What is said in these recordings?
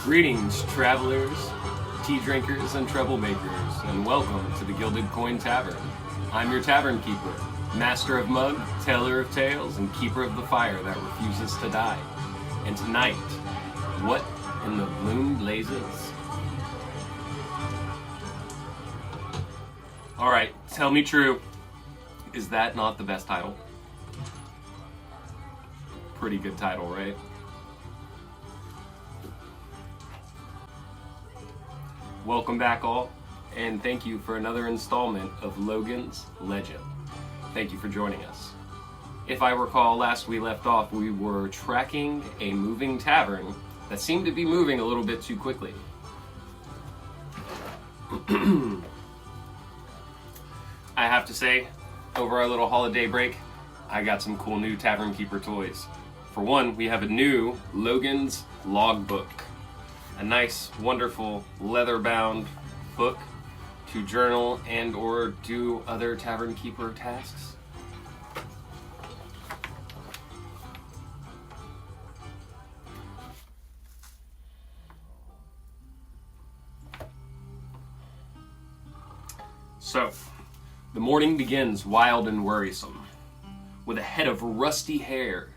Greetings, travelers, tea drinkers, and troublemakers, and welcome to the Gilded Coin Tavern. I'm your Tavern Keeper, master of mug, teller of tales, and keeper of the fire that refuses to die. And tonight, what in the bloom blazes? Alright, tell me true. Is that not the best title? Pretty good title, right? Welcome back all, and thank you for another installment of Logan's Legend. Thank you for joining us. If I recall, last we left off, we were tracking a moving tavern that seemed to be moving a little bit too quickly. I have to say, over our little holiday break, I got some cool new Tavern Keeper toys. For one, we have a new Logan's Logbook. A nice, wonderful, leather-bound book to journal and or do other Tavern Keeper tasks. So, the morning begins wild and worrisome, with a head of rusty hair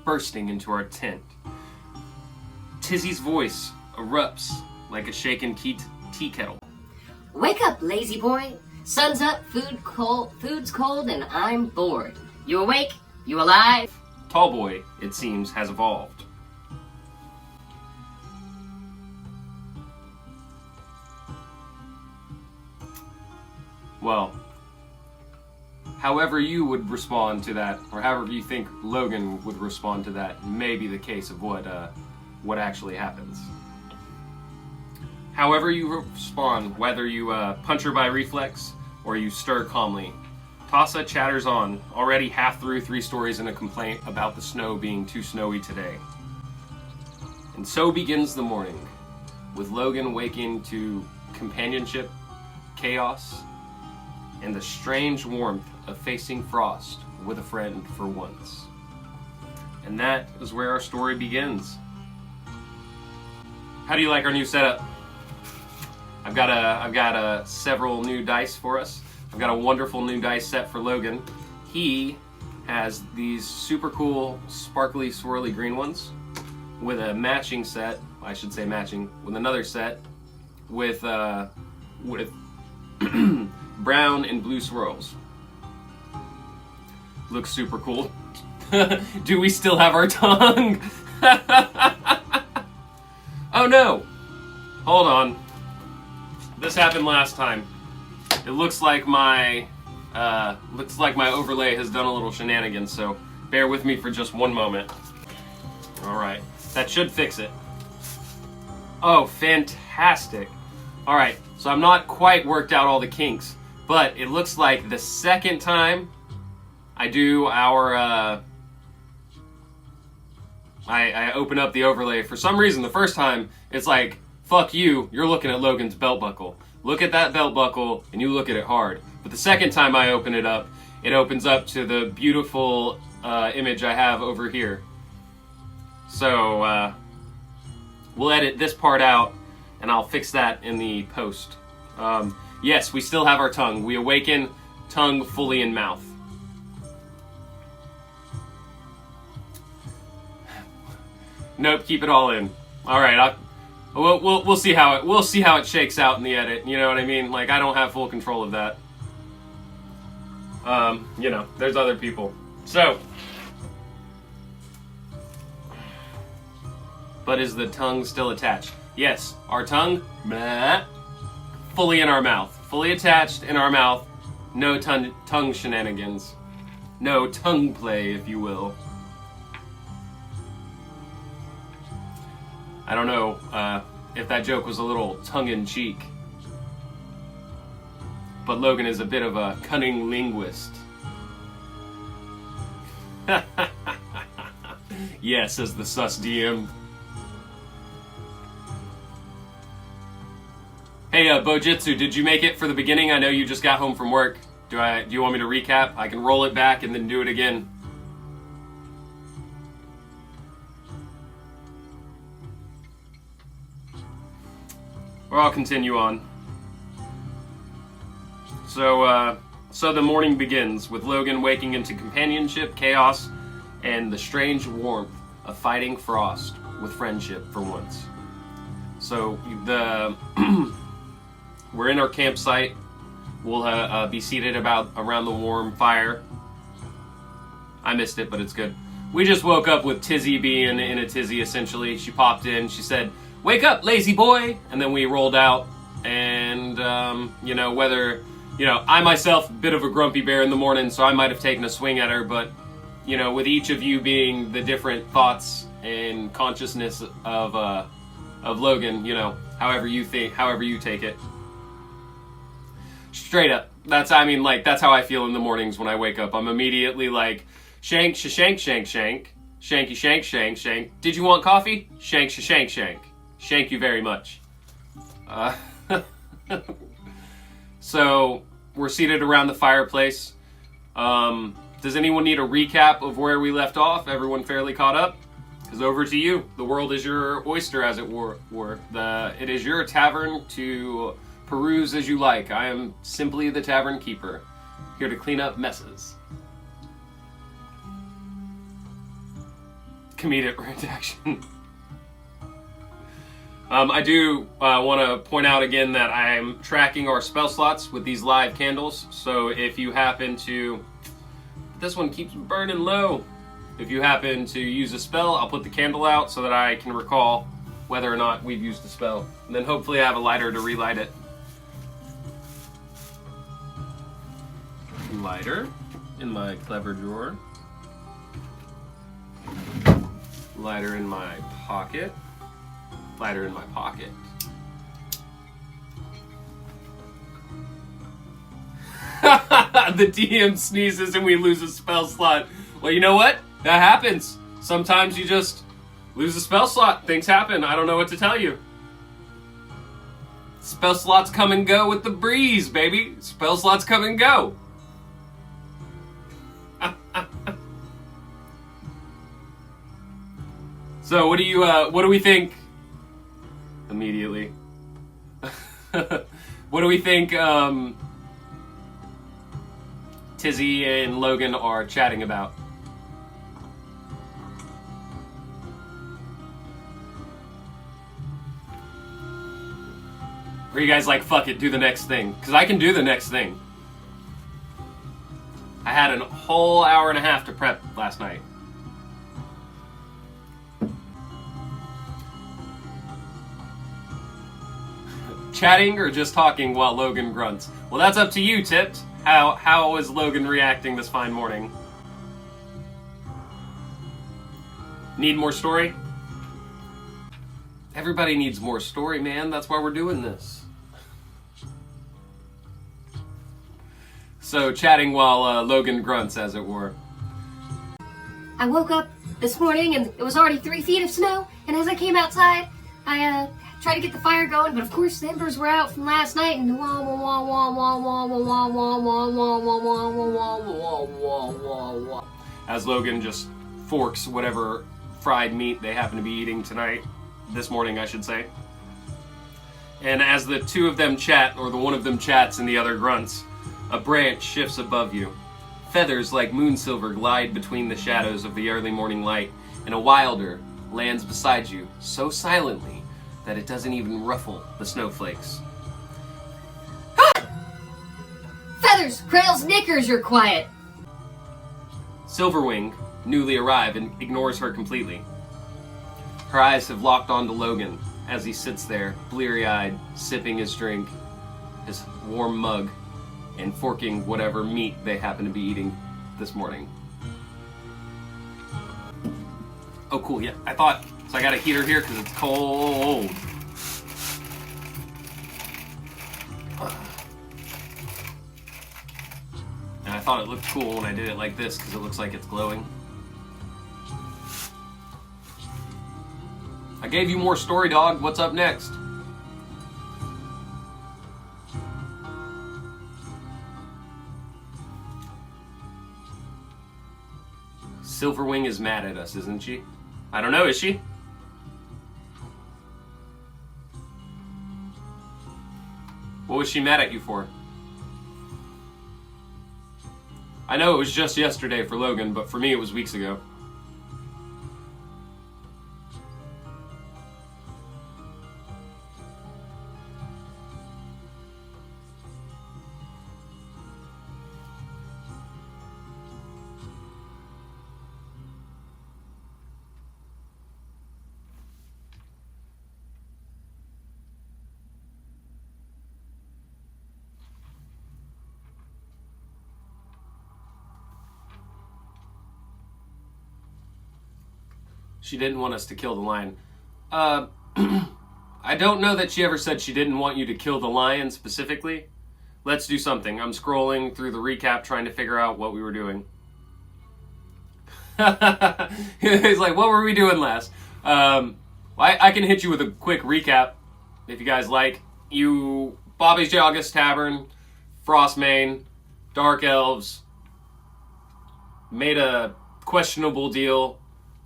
bursting into our tent. Tizzy's voice erupts like a shaken tea kettle. Wake up, lazy boy. Sun's up, food's cold, and I'm bored. You awake? You alive? Tallboy, it seems, has evolved. Well, however you would respond to that, or however you think Logan would respond to that, may be the case of what actually happens. However you respond, whether you punch her by reflex or you stir calmly, Tassa chatters on, already half through 3 stories and a complaint about the snow being too snowy today. And so begins the morning, with Logan waking to companionship, chaos, and the strange warmth of facing frost with a friend for once. And that is where our story begins. How do you like our new setup? I've got several new dice for us. I've got a wonderful new dice set for Logan. He has these super cool, sparkly, swirly green ones with a matching set. I should say matching with another set with brown and blue swirls. Looks super cool. Do we still have our tongue? Oh no! Hold on. This happened last time. It looks like my overlay has done a little shenanigans, so bear with me for just one moment. Alright, that should fix it. Oh, fantastic. Alright, so I'm not quite worked out all the kinks, but it looks like the second time I do our, I open up the overlay, for some reason the first time it's like, fuck you, you're looking at Logan's belt buckle. Look at that belt buckle, and you look at it hard. But the second time I open it up, it opens up to the beautiful image I have over here. So, we'll edit this part out, and I'll fix that in the post. Yes, we still have our tongue. We awaken, tongue fully in mouth. Nope, keep it all in. Alright, we'll see how it shakes out in the edit. You know what I mean? Like, I don't have full control of that. There's other people. So, but is the tongue still attached? Yes, our tongue, fully in our mouth, fully attached in our mouth. No tongue shenanigans, no tongue play, if you will. I don't know if that joke was a little tongue-in-cheek, but Logan is a bit of a cunning linguist. Yes, says the sus DM. Hey, Bojitsu, did you make it for the beginning? I know you just got home from work. Do you want me to recap? I can roll it back and then do it again. Or I'll continue on. So the morning begins with Logan waking into companionship, chaos, and the strange warmth of fighting frost with friendship for once. So we're in our campsite. We'll be seated around the warm fire. I missed it, but it's good. We just woke up with Tizzy being in a tizzy, essentially. She popped in. She said, "Wake up, lazy boy!" And then we rolled out. And, I myself, a bit of a grumpy bear in the morning, so I might have taken a swing at her. But, with each of you being the different thoughts and consciousness of Logan, however you take it. Straight up. That's how I feel in the mornings when I wake up. I'm immediately like, shank, shank, shank, shank, shanky, shank, shank, shank. Did you want coffee? Shank, shank, shank. Shank you very much. So, we're seated around the fireplace. Does anyone need a recap of where we left off? Everyone fairly caught up? Because over to you. The world is your oyster, as it were. It is your tavern to peruse as you like. I am simply the Tavern Keeper, here to clean up messes. Comedic redaction. I do want to point out again that I'm tracking our spell slots with these live candles. So if you happen to... This one keeps burning low. If you happen to use a spell, I'll put the candle out so that I can recall whether or not we've used the spell. And then hopefully I have a lighter to relight it. Lighter in my clever drawer. Lighter in my pocket. Lighter in my pocket. The DM sneezes and we lose a spell slot. Well, you know what? That happens. Sometimes you just lose a spell slot. Things happen. I don't know what to tell you. Spell slots come and go with the breeze, baby. Spell slots come and go. So, what do we think? Immediately. What do we think Tizzy and Logan are chatting about? Or are you guys like, fuck it, do the next thing? Because I can do the next thing. I had a whole hour and a half to prep last night. Chatting or just talking while Logan grunts? Well, that's up to you, Tipped. How is Logan reacting this fine morning? Need more story? Everybody needs more story, man. That's why we're doing this. So, chatting while Logan grunts, as it were. I woke up this morning and it was already 3 feet of snow, and as I came outside, I tried to get the fire going, but of course the embers were out from last night, and as Logan just forks whatever fried meat they happen to be eating tonight, this morning I should say. And as the two of them chat, or the one of them chats and the other grunts, a branch shifts above you. Feathers like moon silver glide between the shadows of the early morning light, and a wilder lands beside you so silently that it doesn't even ruffle the snowflakes. Feathers, Krail's knickers, you're quiet. Silverwing, newly arrived, and ignores her completely. Her eyes have locked onto Logan as he sits there, bleary-eyed, sipping his drink, his warm mug, and forking whatever meat they happen to be eating this morning. Oh, cool, yeah, so I got a heater here because it's cold. And I thought it looked cool when I did it like this because it looks like it's glowing. I gave you more story, dog. What's up next? Silverwing is mad at us, isn't she? I don't know, is she? What was she mad at you for? I know it was just yesterday for Logan, but for me it was weeks ago. She didn't want us to kill the lion. I don't know that she ever said she didn't want you to kill the lion specifically. Let's do something. I'm scrolling through the recap trying to figure out what we were doing. He's like, what were we doing last? I can hit you with a quick recap if you guys like. You, Bobby's August Tavern, Frostmane, Dark Elves, made a questionable deal,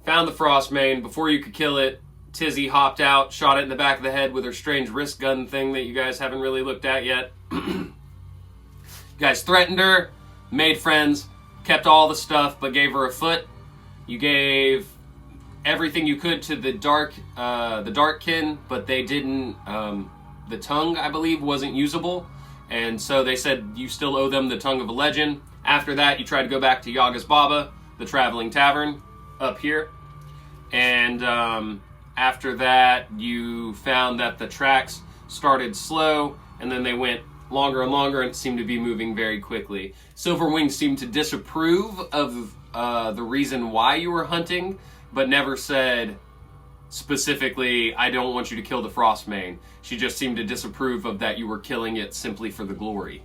found the Frostmane. Before you could kill it, Tizzy hopped out, shot it in the back of the head with her strange wrist gun thing that you guys haven't really looked at yet. You guys threatened her, made friends, kept all the stuff, but gave her a foot. You gave everything you could to the Darkkin, but they didn't. The tongue, I believe, wasn't usable, and so they said you still owe them the tongue of a legend. After that, you tried to go back to Yaga's Baba, the traveling tavern up here, and after that, you found that the tracks started slow, and then they went longer and longer, and it seemed to be moving very quickly. Silverwing seemed to disapprove of the reason why you were hunting, but never said specifically, I don't want you to kill the Frostmane. She just seemed to disapprove of that you were killing it simply for the glory.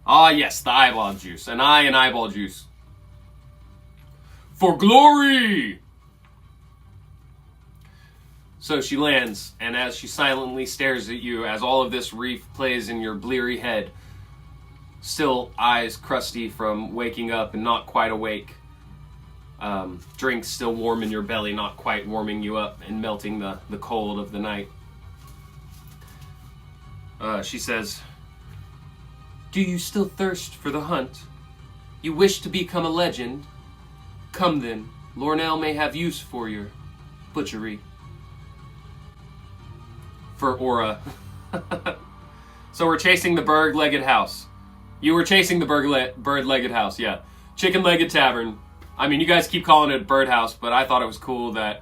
Ah, yes, the eyeball juice. An eye and eyeball juice. For glory! So she lands, and as she silently stares at you, as all of this reef plays in your bleary head, still eyes crusty from waking up and not quite awake, drinks still warm in your belly, not quite warming you up and melting the cold of the night. She says, do you still thirst for the hunt? You wish to become a legend? Come then, Lornell may have use for your butchery. For Aura. So we're chasing the bird-legged house. You were chasing the bird-legged house, yeah. Chicken-legged tavern. I mean, you guys keep calling it birdhouse, but I thought it was cool that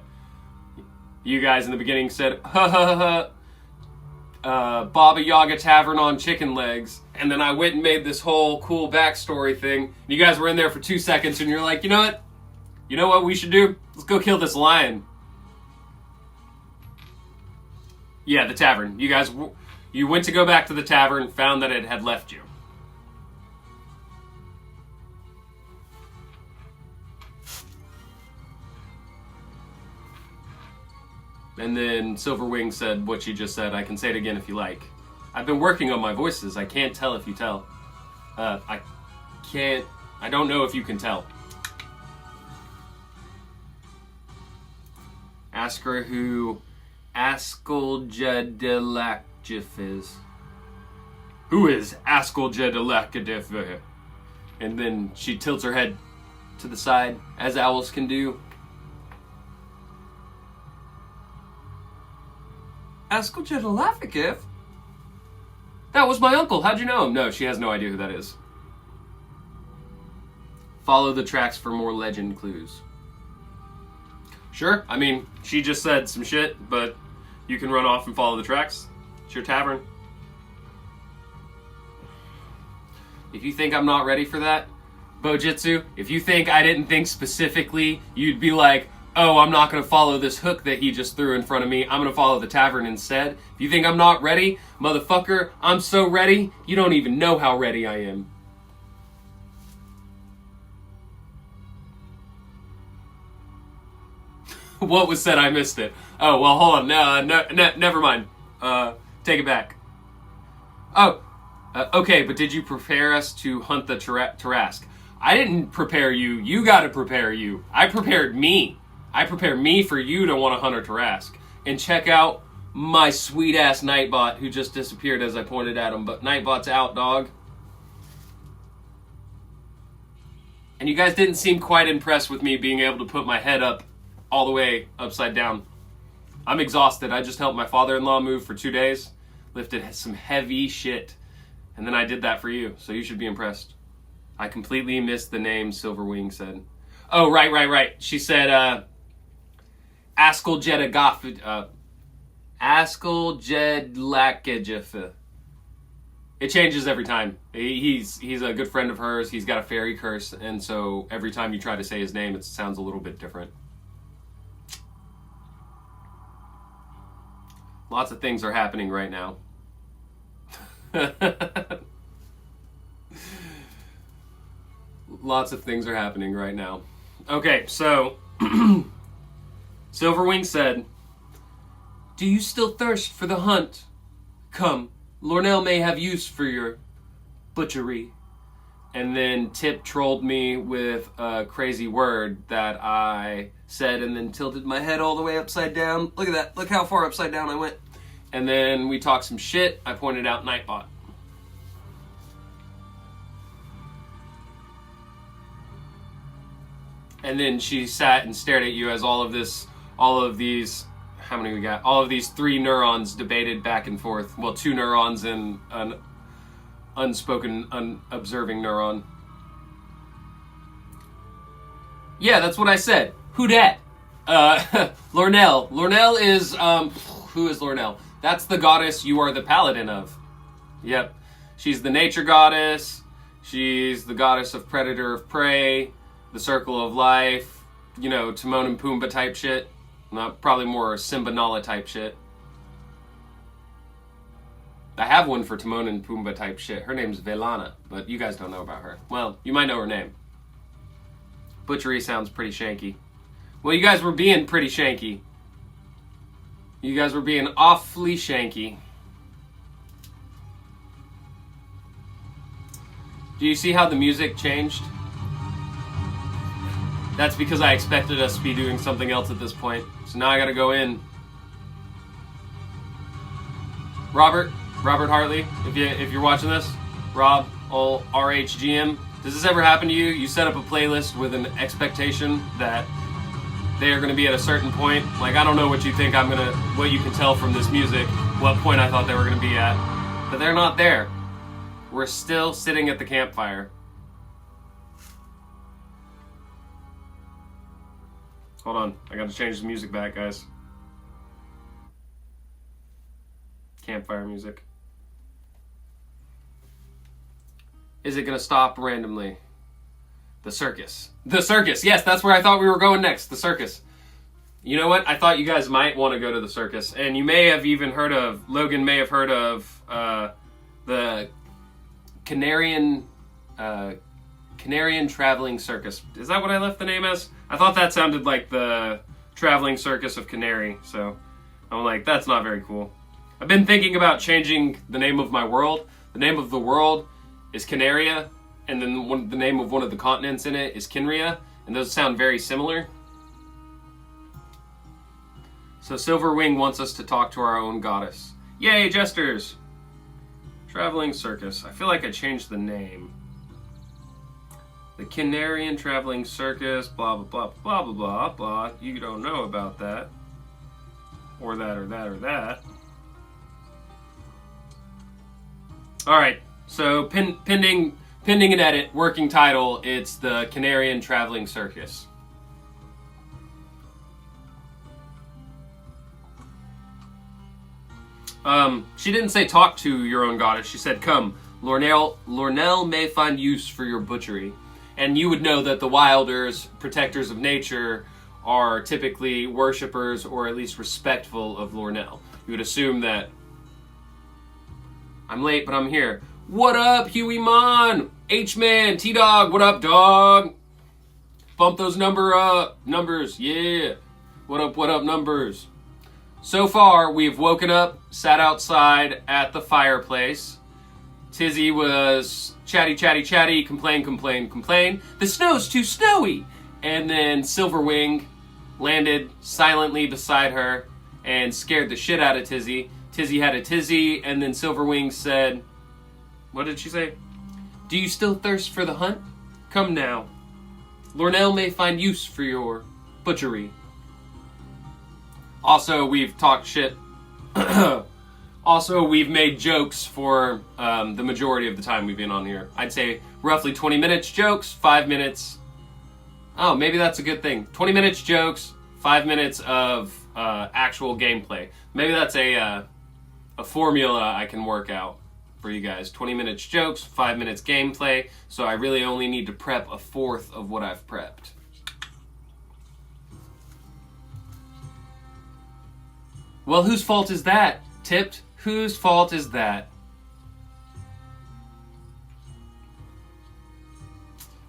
you guys in the beginning said, ha ha ha ha, Baba Yaga Tavern on chicken legs. And then I went and made this whole cool backstory thing. And you guys were in there for 2 seconds and you're like, you know what? You know what we should do? Let's go kill this lion. Yeah, the tavern. You went to go back to the tavern, found that it had left you. And then Silverwing said what she just said. I can say it again if you like. I've been working on my voices. I can't tell if you tell. I don't know if you can tell. Ask her who Askeljedilakjif is. Who is Askeljedilakjif? And then she tilts her head to the side, as owls can do. Askeljedilakjif? That was my uncle. How'd you know him? No, she has no idea who that is. Follow the tracks for more legend clues. Sure, I mean, she just said some shit, but you can run off and follow the tracks. It's your tavern. If you think I'm not ready for that, Bojitsu, if you think I didn't think specifically, you'd be like, oh, I'm not going to follow this hook that he just threw in front of me. I'm going to follow the tavern instead. If you think I'm not ready, motherfucker, I'm so ready, you don't even know how ready I am. What was said? I missed it. Oh, well, hold on. No, never mind. Take it back. Oh, okay, but did you prepare us to hunt the Tarask? I didn't prepare you. You got to prepare you. I prepared me. I prepared me for you to want to hunt a Tarask. And check out my sweet-ass Nightbot, who just disappeared as I pointed at him. But Nightbot's out, dog. And you guys didn't seem quite impressed with me being able to put my head up all the way upside down. I'm exhausted. I just helped my father-in-law move for 2 days. Lifted some heavy shit. And then I did that for you, so you should be impressed. I completely missed the name Silverwing said. Oh, right. She said, Askeljedagaf... Askeljedlakejef. It changes every time. He's a good friend of hers. He's got a fairy curse, and so every time you try to say his name, it sounds a little bit different. Lots of things are happening right now. Lots of things are happening right now. Okay, so Silverwing said, "Do you still thirst for the hunt? Come, Lornell may have use for your butchery." And then Tip trolled me with a crazy word that I said and then tilted my head all the way upside down. Look at that. Look how far upside down I went. And then we talked some shit. I pointed out Nightbot. And then she sat and stared at you as all of these, how many we got? All of these 3 neurons debated back and forth. Well, 2 neurons and an unspoken, unobserving neuron. Yeah, that's what I said. Who dat? Lornell. Lornell is, who is Lornell? That's the goddess you are the paladin of. Yep. She's the nature goddess. She's the goddess of predator of prey, the circle of life, you know, Timon and Pumbaa type shit. Not probably more Simba Nala type shit. I have one for Timon and Pumbaa type shit. Her name's Velana, but you guys don't know about her. Well, you might know her name. Butchery sounds pretty shanky. Well, you guys were being pretty shanky. You guys were being awfully shanky. Do you see how the music changed? That's because I expected us to be doing something else at this point. So now I gotta go in. Robert Hartley, if you're watching this, Rob, old RHGM, does this ever happen to you? You set up a playlist with an expectation that they are going to be at a certain point. Like, I don't know what you think what you can tell from this music, what point I thought they were going to be at. But they're not there. We're still sitting at the campfire. Hold on, I got to change the music back, guys. Campfire music. Is it going to stop randomly? The circus. The circus! Yes, that's where I thought we were going next. The circus. You know what? I thought you guys might want to go to the circus. And you may have even heard of, Logan may have heard of, the Canarian Traveling Circus. Is that what I left the name as? I thought that sounded like the Traveling Circus of Canary. So I'm like, that's not very cool. I've been thinking about changing the name of my world. The name of the world is Canaria, and then the name of one of the continents in it is Kinria, and those sound very similar. So Silverwing wants us to talk to our own goddess. Yay, jesters! Traveling Circus. I feel like I changed the name. The Canarian Traveling Circus, blah, blah, blah, blah, blah, blah. You don't know about that. Or that, or that, or that. Alright, so pending an edit, working title, it's the Canarian Traveling Circus. She didn't say talk to your own goddess, she said come. Lornell may find use for your butchery. And you would know that the Wilders, protectors of nature, are typically worshippers or at least respectful of Lornell. You would assume that I'm late, but I'm here. What up, Huey Mon? H-Man, T-Dog, what up, dog? Bump those numbers, yeah. What up, numbers? So far, we've woken up, sat outside at the fireplace. Tizzy was chatty, complain. The snow's too snowy. And then Silverwing landed silently beside her and scared the shit out of Tizzy. Tizzy had a tizzy, and then Silverwing said, what did she say? Do you still thirst for the hunt? Come now. Lornell may find use for your butchery. Also, we've talked shit. Also, we've made jokes for the majority of the time we've been on here. I'd say roughly 20 minutes jokes, 5 minutes... Oh, maybe that's a good thing. 20 minutes jokes, 5 minutes of actual gameplay. Maybe that's a formula I can work out for you guys. 20 minutes jokes, 5 minutes gameplay, so I really only need to prep a fourth of what I've prepped. Well, whose fault is that? Tipped? Whose fault is that?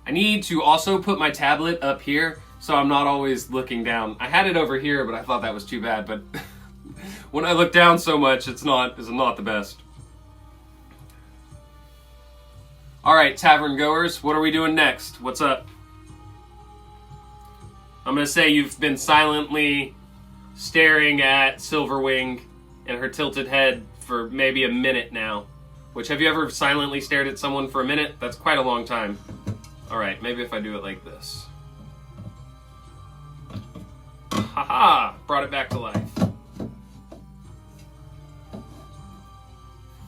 I need to also put my tablet up here so I'm not always looking down. I had it over here, but I thought that was too bad, but when I look down so much, it's not the best. Alright, tavern goers, what are we doing next? What's up? I'm gonna say you've been silently staring at Silverwing and her tilted head for maybe a minute now. Which, have you ever silently stared at someone for a minute? That's quite a long time. Alright, maybe if I do it like this. Haha! Brought it back to life.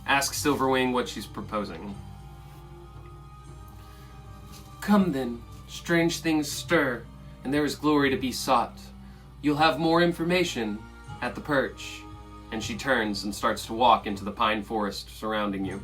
Ask Silverwing what she's proposing. Come then, strange things stir, and there is glory to be sought. You'll have more information at the perch. And she turns and starts to walk into the pine forest surrounding you.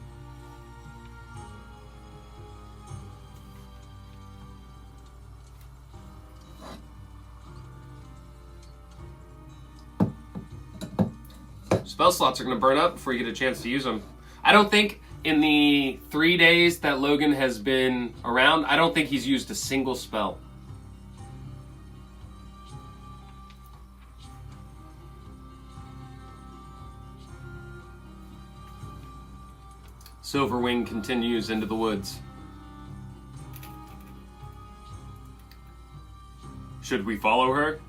Spell slots are going to burn up before you get a chance to use them. I don't think in the 3 days that Logan has been around, I don't think he's used a single spell. Silverwing continues into the woods. Should we follow her?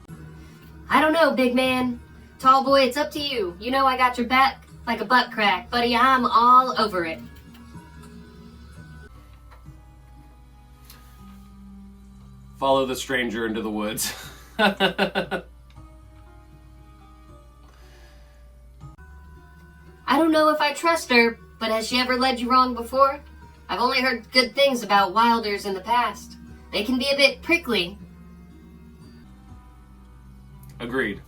I don't know, big man. Tall boy, it's up to you. You know I got your back like a butt crack, buddy. I'm all over it. Follow the stranger into the woods. I don't know if I trust her, but has she ever led you wrong before? I've only heard good things about wilders in the past. They can be a bit prickly. Agreed.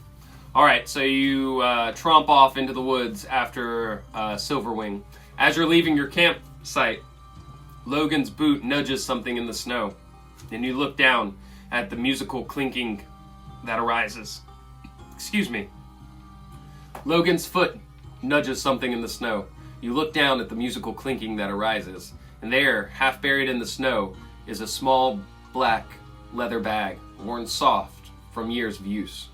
Alright, so you tromp off into the woods after Silverwing. As you're leaving your campsite, Logan's boot nudges something in the snow. And you look down at the musical clinking that arises. Excuse me. Logan's foot nudges something in the snow. You look down at the musical clinking that arises. And there, half buried in the snow, is a small black leather bag, worn soft from years of use.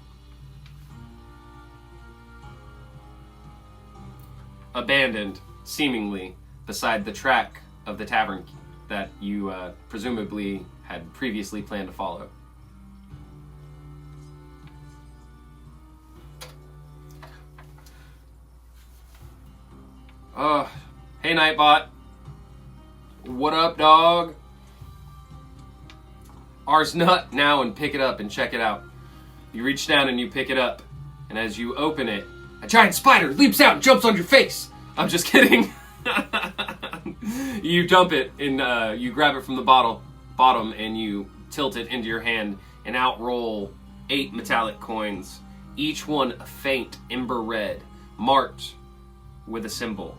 Abandoned, seemingly, beside the track of the tavern that you presumably had previously planned to follow. Hey Nightbot. What up, dog? R's nut now and pick it up and check it out. You reach down and you pick it up, and as you open it, a giant spider leaps out and jumps on your face. I'm just kidding. You dump it and you grab it from the bottom and you tilt it into your hand, and out roll 8 metallic coins, each one a faint ember red, marked with a symbol.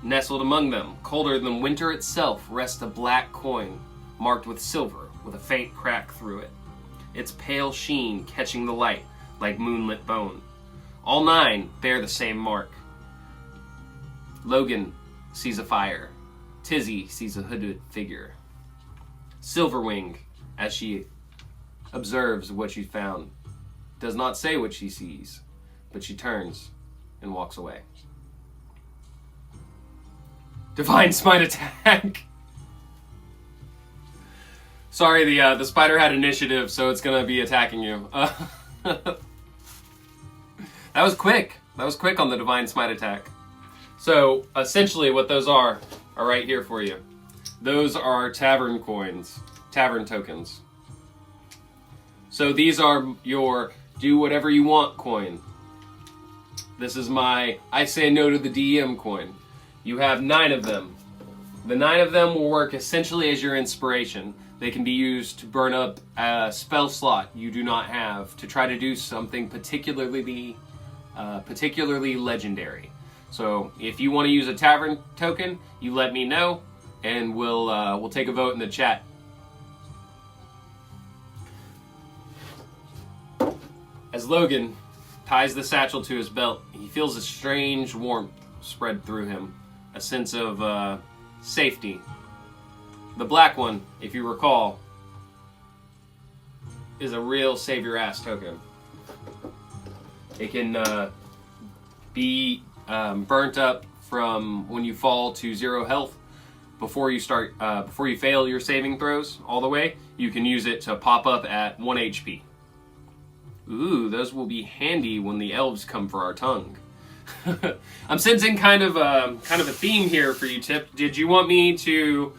Nestled among them, colder than winter itself, rests a black coin, marked with silver, with a faint crack through it. Its pale sheen catching the light like moonlit bone. All 9 bear the same mark. Logan sees a fire. Tizzy sees a hooded figure. Silverwing, as she observes what she found, does not say what she sees, but she turns and walks away. Divine Smite attack! Sorry, the spider had initiative, so it's gonna be attacking you. That was quick. That was quick on the Divine Smite attack. So, essentially what those are right here for you. Those are tavern coins, tavern tokens. So these are your do whatever you want coin. This is my I say no to the DM coin. You have 9 of them. The 9 of them will work essentially as your inspiration. They can be used to burn up a spell slot you do not have to try to do something particularly legendary. So if you want to use a tavern token, you let me know, and we'll take a vote in the chat. As Logan ties the satchel to his belt, he feels a strange warmth spread through him, a sense of safety. The black one, if you recall, is a real save your ass token. It can be burnt up from when you fall to 0 health before you fail your saving throws all the way. You can use it to pop up at 1 HP. Ooh, those will be handy when the elves come for our tongue. I'm sensing kind of a theme here for you, Tip. Did you want me to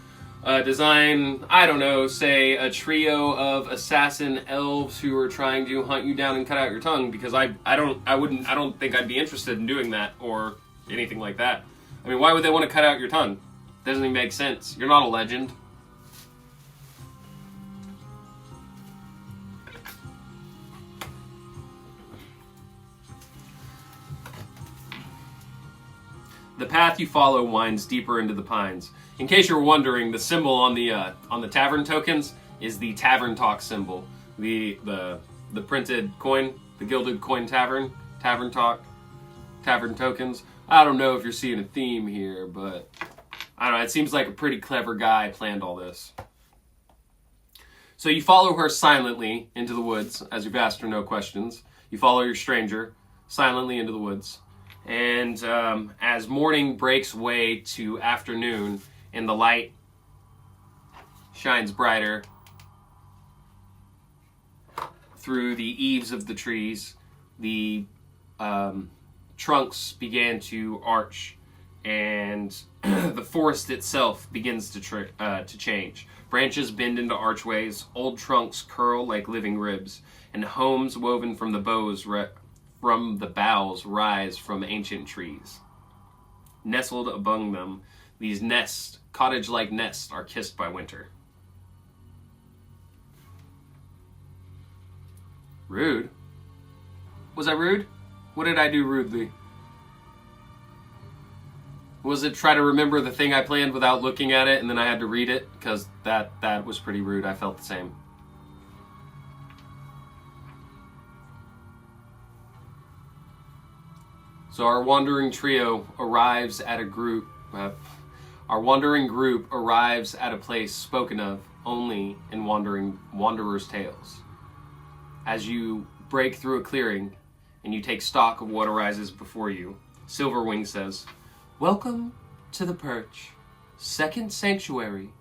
design, I don't know, say a trio of assassin elves who are trying to hunt you down and cut out your tongue? Because I don't think I'd be interested in doing that or anything like that. I mean, why would they want to cut out your tongue? Doesn't even make sense. You're not a legend. The path you follow winds deeper into the pines. In case you were wondering, the symbol on the tavern tokens is the tavern talk symbol. The printed coin, the Gilded coin tavern talk, tavern tokens. I don't know if you're seeing a theme here, but I don't know. It seems like a pretty clever guy planned all this. So you follow her silently into the woods, as you've asked her no questions. You follow your stranger silently into the woods. And as morning breaks way to afternoon and the light shines brighter through the eaves of the trees, the trunks began to arch, and the forest itself begins to change. Branches bend into archways, old trunks curl like living ribs, and homes woven from the boughs rise from ancient trees. Nestled among them, these nests, cottage-like nests, are kissed by winter. Rude? Was I rude? What did I do rudely? Was it try to remember the thing I planned without looking at it and then I had to read it? Because that was pretty rude. I felt the same. So our wandering group arrives at a place spoken of only in wanderers' tales. As you break through a clearing and you take stock of what arises before you, Silverwing says, "Welcome to the Perch, second sanctuary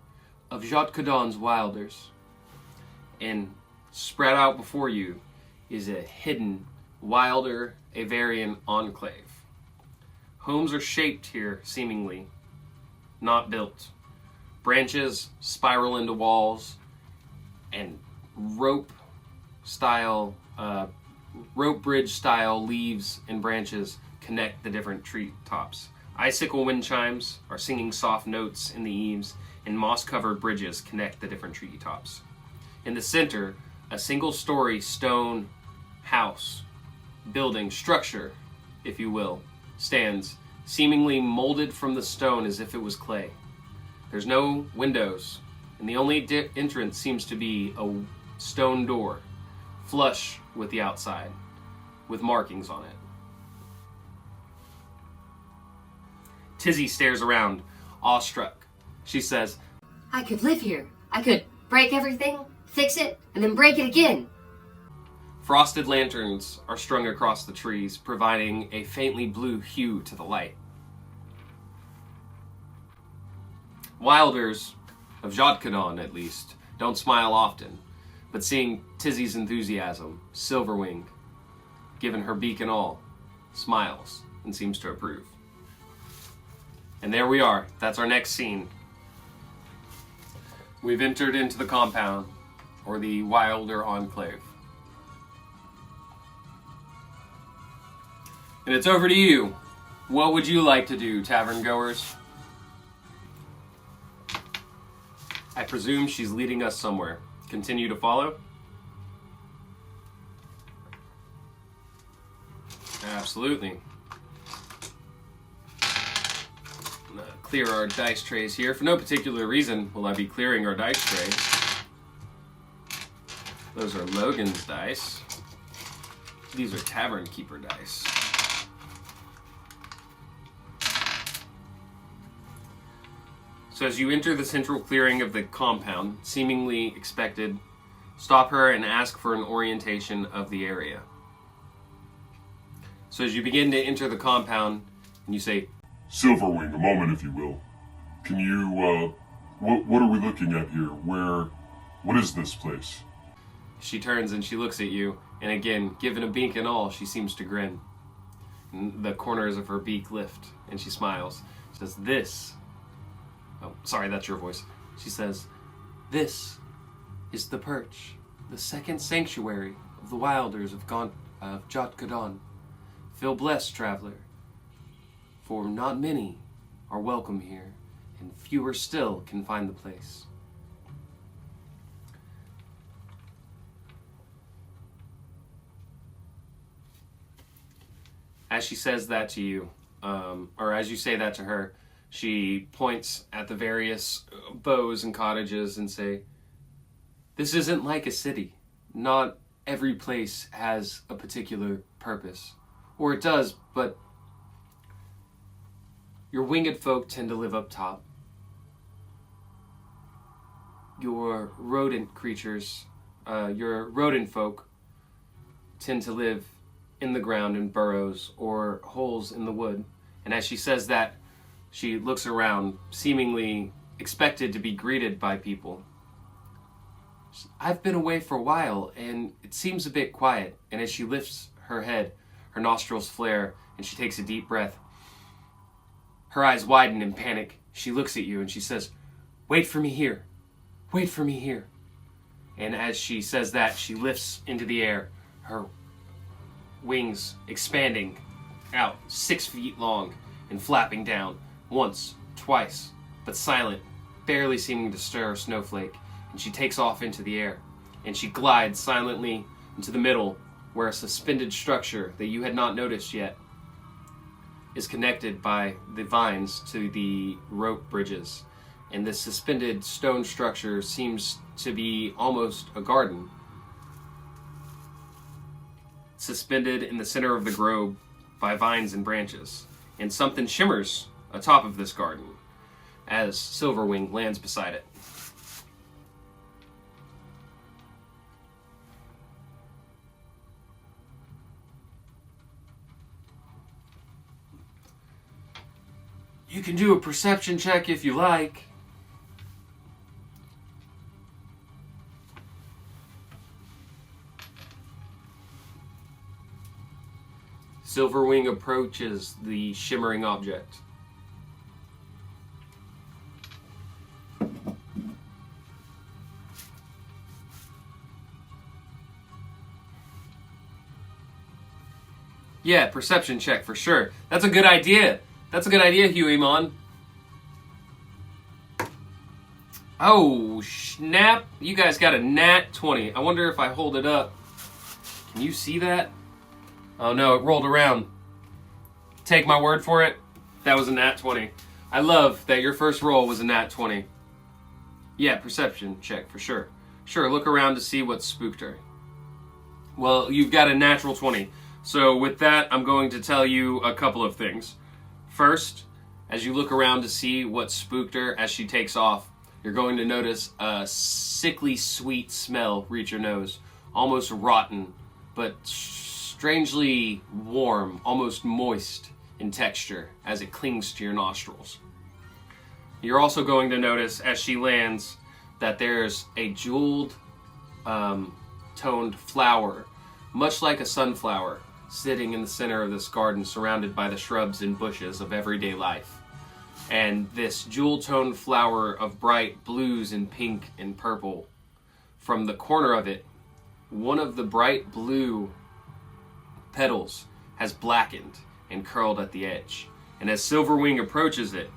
of Jotkadon's Wilders." And spread out before you is a hidden Wilder Avarian enclave. Homes are shaped here, seemingly, not built. Branches spiral into walls, and rope bridge style leaves and branches connect the different tree tops. Icicle wind chimes are singing soft notes in the eaves, and moss-covered bridges connect the different tree tops. In the center, a single-story stone house, building, structure, if you will, stands, seemingly molded from the stone as if it was clay. There's no windows, and the only entrance seems to be a stone door, flush with the outside, with markings on it. Tizzy stares around, awestruck. She says, I could live here. I could break everything, fix it, and then break it again. Frosted lanterns are strung across the trees, providing a faintly blue hue to the light. Wilders, of Jotkadon at least, don't smile often, but seeing Tizzy's enthusiasm, Silverwing, given her beak and all, smiles, and seems to approve. And there we are. That's our next scene. We've entered into the compound, or the Wilder Enclave. And it's over to you. What would you like to do, tavern goers? I presume she's leading us somewhere. Continue to follow? Absolutely. I'm gonna clear our dice trays here. For no particular reason will I be clearing our dice trays. Those are Logan's dice. These are Tavern Keeper dice. So as you enter the central clearing of the compound, seemingly expected, stop her and ask for an orientation of the area. So as you begin to enter the compound, and you say, Silverwing, a moment if you will. Can you, what are we looking at here? What is this place? She turns and she looks at you, and again, given a beak and all, she seems to grin. And the corners of her beak lift, and she smiles. She says, this. Oh, sorry, that's your voice. She says, this is the Perch, the second sanctuary of the Wilders of Jot Gadon. Feel blessed, traveler, for not many are welcome here, and fewer still can find the place. As she says that to you, or as you say that to her, she points at the various bows and cottages and say, this isn't like a city. Not every place has a particular purpose. Or it does, but your winged folk tend to live up top. Your rodent creatures, your rodent folk tend to live in the ground in burrows or holes in the wood. And as she says that, she looks around, seemingly expected to be greeted by people. I've been away for a while, and it seems a bit quiet. And as she lifts her head, her nostrils flare, and she takes a deep breath. Her eyes widen in panic. She looks at you, and she says, wait for me here. Wait for me here. And as she says that, she lifts into the air, her wings expanding out 6 feet long and flapping down. Once, twice, but silent, barely seeming to stir a snowflake, and she takes off into the air, and she glides silently into the middle where a suspended structure that you had not noticed yet is connected by the vines to the rope bridges. And this suspended stone structure seems to be almost a garden, suspended in the center of the grove by vines and branches, and something shimmers atop of this garden as Silverwing lands beside it. You can do a perception check if you like. Silverwing approaches the shimmering object. Yeah, perception check for sure. That's a good idea. That's a good idea, Huey-mon. Oh, snap. You guys got a nat 20. I wonder if I hold it up. Can you see that? Oh no, it rolled around. Take my word for it. That was a nat 20. I love that your first roll was a nat 20. Yeah, perception check for sure. Sure, look around to see what spooked her. Well, you've got a natural 20. So with that, I'm going to tell you a couple of things. First, as you look around to see what spooked her as she takes off, you're going to notice a sickly sweet smell reach your nose. Almost rotten, but strangely warm, almost moist in texture as it clings to your nostrils. You're also going to notice as she lands that there's a jeweled toned flower, much like a sunflower, sitting in the center of this garden surrounded by the shrubs and bushes of everyday life. And this jewel-toned flower of bright blues and pink and purple. From the corner of it, one of the bright blue petals has blackened and curled at the edge. And as Silverwing approaches it,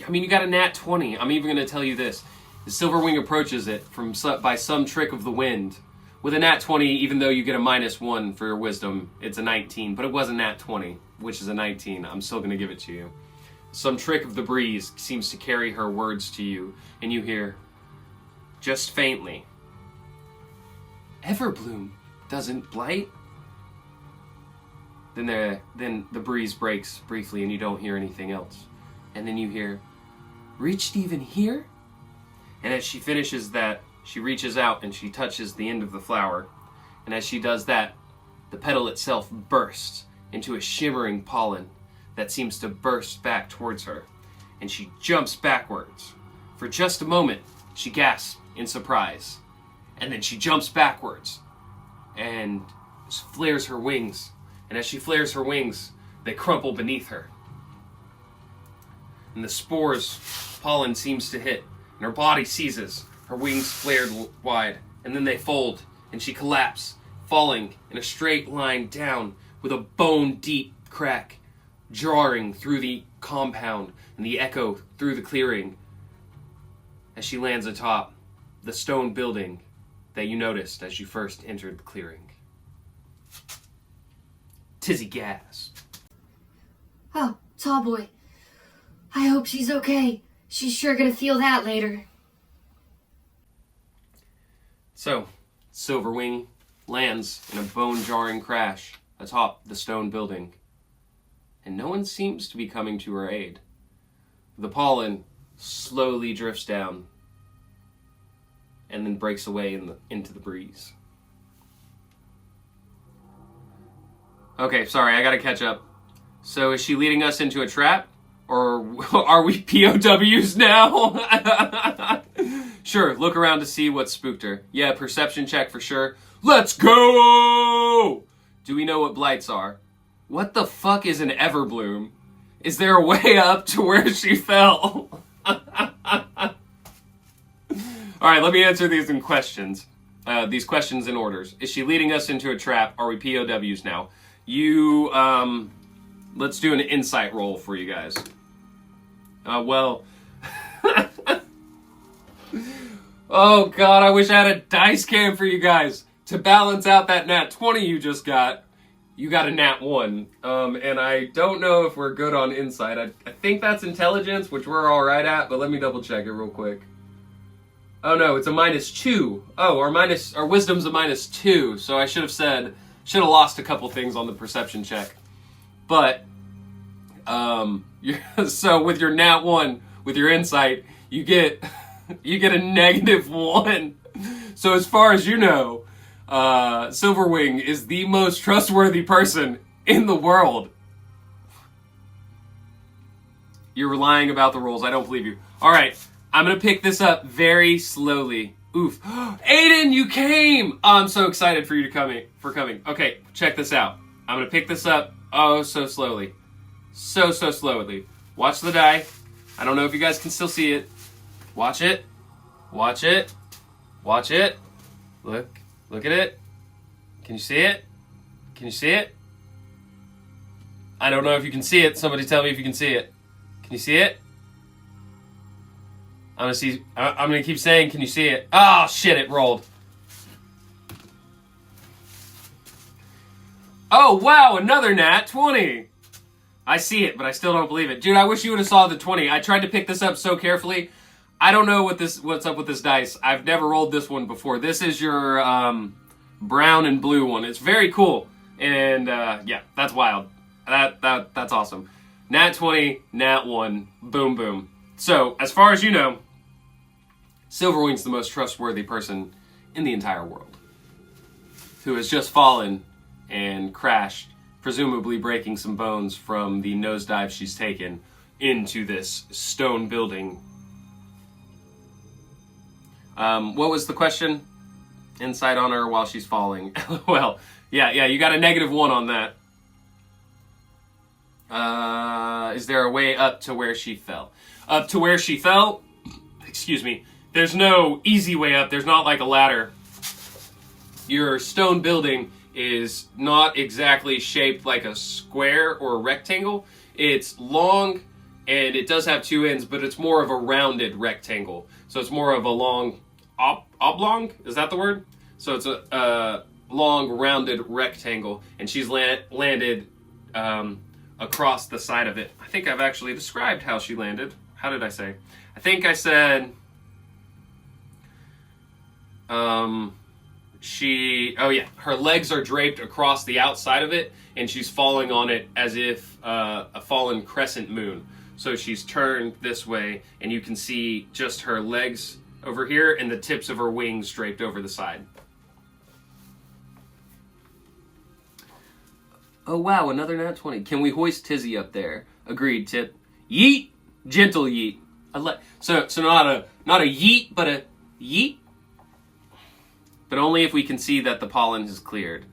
I mean, you got a nat 20. I'm even going to tell you this. The Silverwing approaches it by some trick of the wind. With a nat 20, even though you get a -1 for your wisdom, it's a 19. But it was a nat 20, which is a 19. I'm still going to give it to you. Some trick of the breeze seems to carry her words to you, and you hear, just faintly, Everbloom doesn't blight? Then the breeze breaks briefly, and you don't hear anything else. And then you hear, reached even here? And as she finishes that, she reaches out and she touches the end of the flower. And as she does that, the petal itself bursts into a shimmering pollen that seems to burst back towards her. And she jumps backwards. For just a moment, she gasps in surprise. And then she jumps backwards and flares her wings. And as she flares her wings, they crumple beneath her. And the spore's pollen seems to hit, and her body seizes, her wings flared wide, and then they fold, and she collapses, falling in a straight line down with a bone-deep crack, jarring through the compound and the echo through the clearing as she lands atop the stone building that you noticed as you first entered the clearing. Tizzy gasped. Oh, tall boy. I hope she's okay. She's sure gonna feel that later. So, Silverwing lands in a bone-jarring crash atop the stone building, and no one seems to be coming to her aid. The pollen slowly drifts down and then breaks away into the breeze. Okay, sorry, I gotta catch up. So is she leading us into a trap? Or are we POWs now? Sure, look around to see what spooked her. Yeah, perception check for sure. Let's go! Do we know what blights are? What the fuck is an Everbloom? Is there a way up to where she fell? Alright, let me answer these questions in orders. Is she leading us into a trap? Are we POWs now? Let's do an insight roll for you guys. Oh god, I wish I had a dice cam for you guys to balance out that nat 20 you just got. You got a nat 1. And I don't know if we're good on insight. I think that's intelligence, which we're alright at, but let me double check it real quick. Oh no, it's a -2. Oh, our wisdom's a -2, so I should have lost a couple things on the perception check. But, so with your nat 1, with your insight, you get a -1. So as far as you know, Silverwing is the most trustworthy person in the world. You're lying about the rolls. I don't believe you. All right, I'm gonna pick this up very slowly. Oof, Aiden, you came! Oh, I'm so excited for you for coming. Okay, check this out. I'm gonna pick this up. Oh, so slowly. So slowly. Watch the die. I don't know if you guys can still see it. Watch it. Watch it. Watch it. Look at it. Can you see it? Can you see it? I don't know if you can see it. Somebody tell me if you can see it. Can you see it? I'm gonna keep saying, can you see it? Oh shit, it rolled. Oh wow, another nat 20. I see it, but I still don't believe it. Dude, I wish you would have saw the 20. I tried to pick this up so carefully. I don't know what's up with this dice. I've never rolled this one before. This is your brown and blue one. It's very cool. And yeah, that's wild. That's awesome. Nat 20, nat 1, boom boom. So, as far as you know, Silverwing's the most trustworthy person in the entire world, who has just fallen and crashed, presumably breaking some bones from the nosedive she's taken into this stone building. What was the question? Insight on her while she's falling. Well, Yeah, you got a -1 on that. Is there a way up to where she fell? Up to where she fell? Excuse me. There's no easy way up. There's not like a ladder. Your stone building is not exactly shaped like a square or a rectangle. It's long, and it does have 2 ends, but it's more of a rounded rectangle. So it's more of a long oblong? Is that the word? So it's a long, rounded rectangle, and she's landed across the side of it. I think I've actually described how she landed. How did I say? I think I said her legs are draped across the outside of it, and she's falling on it as if a fallen crescent moon. So she's turned this way, and you can see just her legs over here and the tips of her wings draped over the side. Oh wow, another nat 20. Can we hoist Tizzy up there? Agreed, Tip. Yeet! Gentle yeet. So not a yeet, but a yeet? But only if we can see that the pollen is cleared.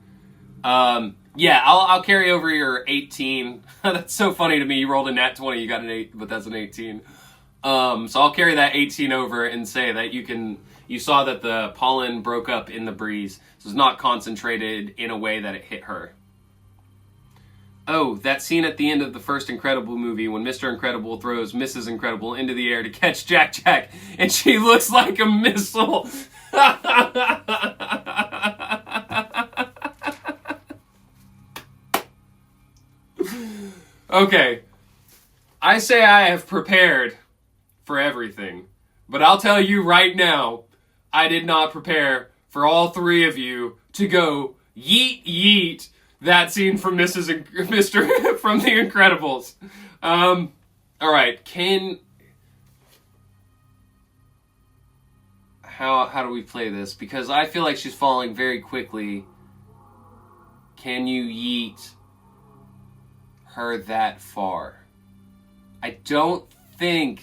Yeah, I'll carry over your 18. That's so funny to me. You rolled a nat 20, you got an 8, but that's an 18. So I'll carry that 18 over and say that you saw that the pollen broke up in the breeze. So it's not concentrated in a way that it hit her. Oh, that scene at the end of the first Incredible movie when Mr. Incredible throws Mrs. Incredible into the air to catch Jack and she looks like a missile. Okay, I say I have prepared for everything, but I'll tell you right now, I did not prepare for all 3 of you to go yeet yeet that scene from Mr. from The Incredibles. All right, how do we play this? Because I feel like she's falling very quickly. Can you yeet her that far? I don't think.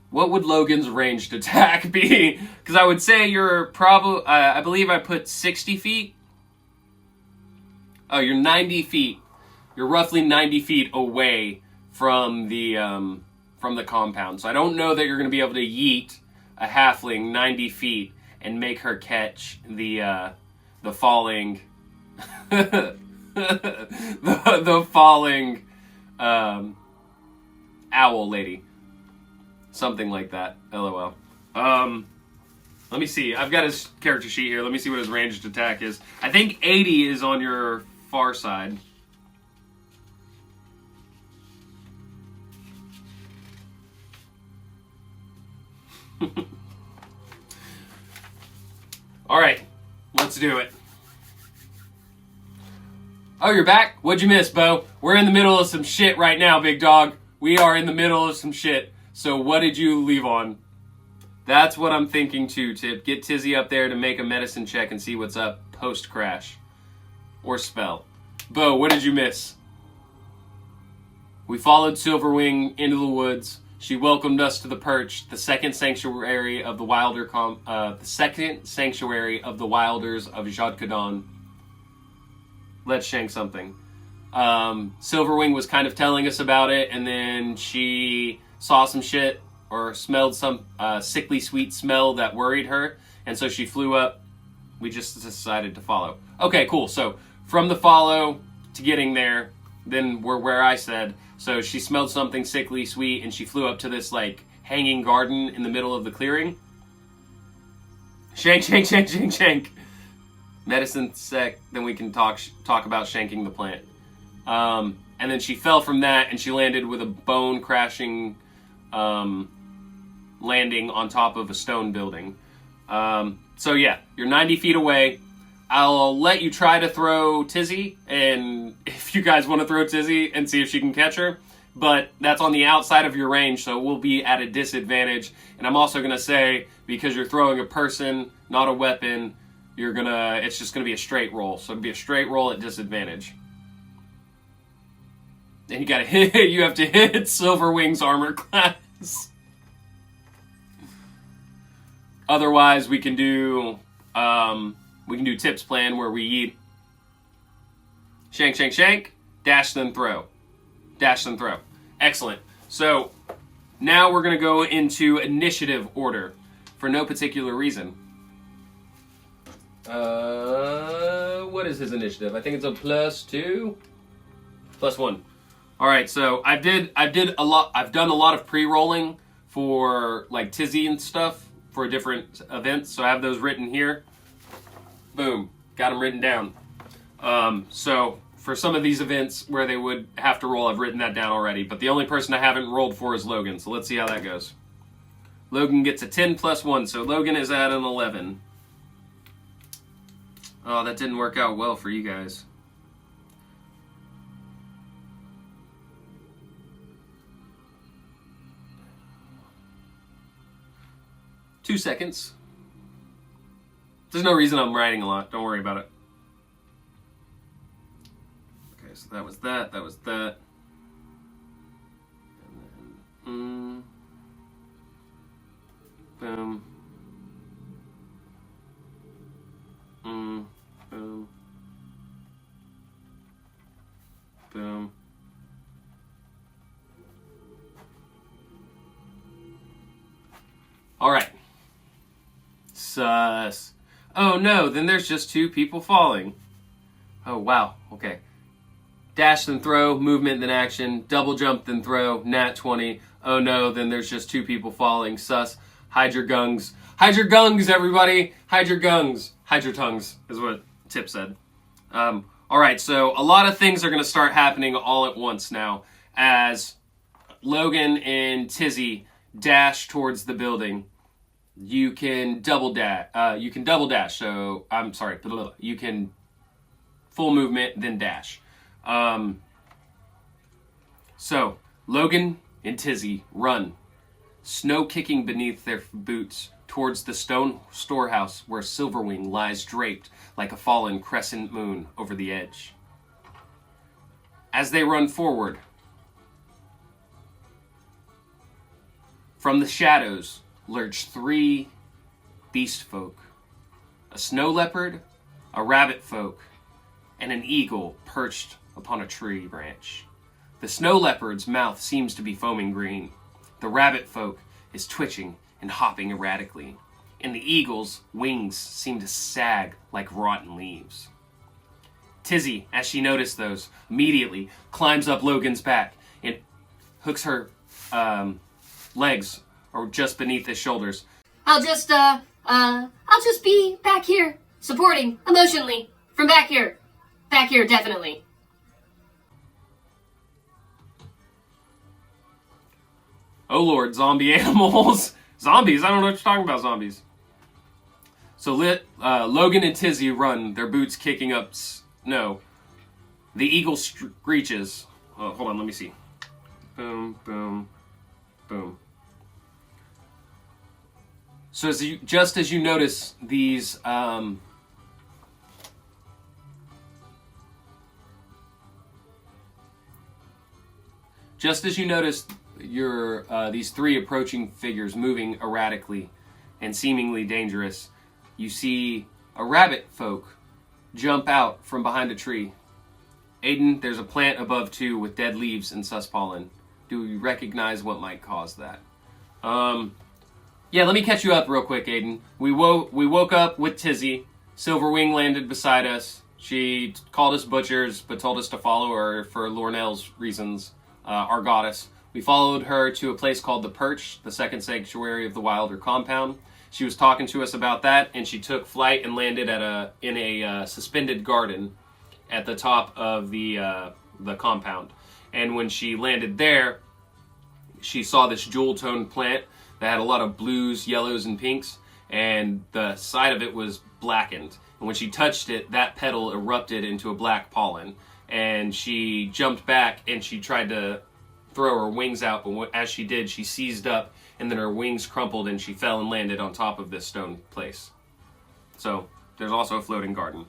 What would Logan's ranged attack be? Because I would say you're probably. I believe I put 60 feet. Oh, you're 90 feet. You're roughly 90 feet away from the compound. So I don't know that you're going to be able to yeet a halfling 90 feet and make her catch the falling the falling owl lady. Something like that. LOL. Let me see. I've got his character sheet here. Let me see what his ranged attack is. I think 80 is on your far side. Alright, let's do it. Oh, you're back? What'd you miss, Bo? We're in the middle of some shit right now, big dog. We are in the middle of some shit. So what did you leave on? That's what I'm thinking too, Tip. Get Tizzy up there to make a medicine check and see what's up post-crash. Or spell. Bo, what did you miss? We followed Silverwing into the woods. She welcomed us to the Perch, the second sanctuary of the Wilders of Jodkadan. Let's shank something. Silverwing was kind of telling us about it, and then she saw some shit or smelled some sickly sweet smell that worried her, and so she flew up. We just decided to follow. Okay, cool. So from the follow to getting there, then we're where I said. So she smelled something sickly sweet, and she flew up to this like hanging garden in the middle of the clearing. Shank, shank, shank, shank, shank. Medicine sec. Then we can talk about shanking the plant. And then she fell from that, and she landed with a bone crashing landing on top of a stone building. So yeah, you're 90 feet away. I'll let you try to throw Tizzy, and if you guys want to throw Tizzy and see if she can catch her, but that's on the outside of your range, so we'll be at a disadvantage. And I'm also going to say, because you're throwing a person, not a weapon, it's just going to be a straight roll. So it'll be a straight roll at disadvantage. And you have to hit Silverwing's armor class. Otherwise, we can do we can do tips plan where we eat shank, shank, shank, dash, then throw. Dash, then throw. Excellent. So now we're going to go into initiative order for no particular reason. What is his initiative? I think it's a +2, +1. All right, so I've done a lot of pre-rolling for like Tizzy and stuff for different events. So I have those written here. Boom, got them written down. So for some of these events where they would have to roll, I've written that down already. But the only person I haven't rolled for is Logan. So let's see how that goes. Logan gets a 10 + 1, so Logan is at an 11. Oh, that didn't work out well for you guys. Two seconds. There's no reason I'm writing a lot. Don't worry about it. Okay, so that was that. That was that. And then, boom. Boom. Boom. All right. Sus. Oh no, then there's just 2 people falling. Oh wow, okay. Dash then throw, movement then action, double jump then throw, nat 20. Oh no, then there's just 2 people falling. Sus. Hide your gungs. Hide your gungs, everybody! Hide your gungs. Hide your tongues, is what Tip said. Alright, so a lot of things are going to start happening all at once now as Logan and Tizzy dash towards the building. You can double dash. So I'm sorry. You can full movement then dash. So Logan and Tizzy run, snow kicking beneath their boots towards the stone storehouse where Silverwing lies draped like a fallen crescent moon over the edge. As they run forward, from the shadows lurch 3 beast folk, a snow leopard, a rabbit folk, and an eagle perched upon a tree branch. The snow leopard's mouth seems to be foaming green. The rabbit folk is twitching and hopping erratically, and the eagle's wings seem to sag like rotten leaves. Tizzy, as she noticed those, immediately climbs up Logan's back and hooks her legs or just beneath his shoulders. I'll just be back here, supporting, emotionally, from back here. Back here, definitely. Oh lord, zombie animals. Zombies? I don't know what you're talking about, zombies. So Logan and Tizzy run, their boots kicking up snow. The eagle screeches. Oh, hold on, let me see. Boom, boom, boom. So just as you notice these these 3 approaching figures moving erratically and seemingly dangerous, you see a rabbit folk jump out from behind a tree. Aiden, there's a plant above too with dead leaves and sus pollen. Do you recognize what might cause that? Yeah, let me catch you up real quick, Aiden. We woke up with Tizzy. Silverwing landed beside us. She called us butchers, but told us to follow her for Lornell's reasons, our goddess. We followed her to a place called the Perch, the second sanctuary of the Wilder compound. She was talking to us about that, and she took flight and landed in a suspended garden at the top of the compound. And when she landed there, she saw this jewel-toned plant that had a lot of blues, yellows, and pinks, and the side of it was blackened. And when she touched it, that petal erupted into a black pollen. And she jumped back, and she tried to throw her wings out, but as she did, she seized up, and then her wings crumpled, and she fell and landed on top of this stone place. So, there's also a floating garden.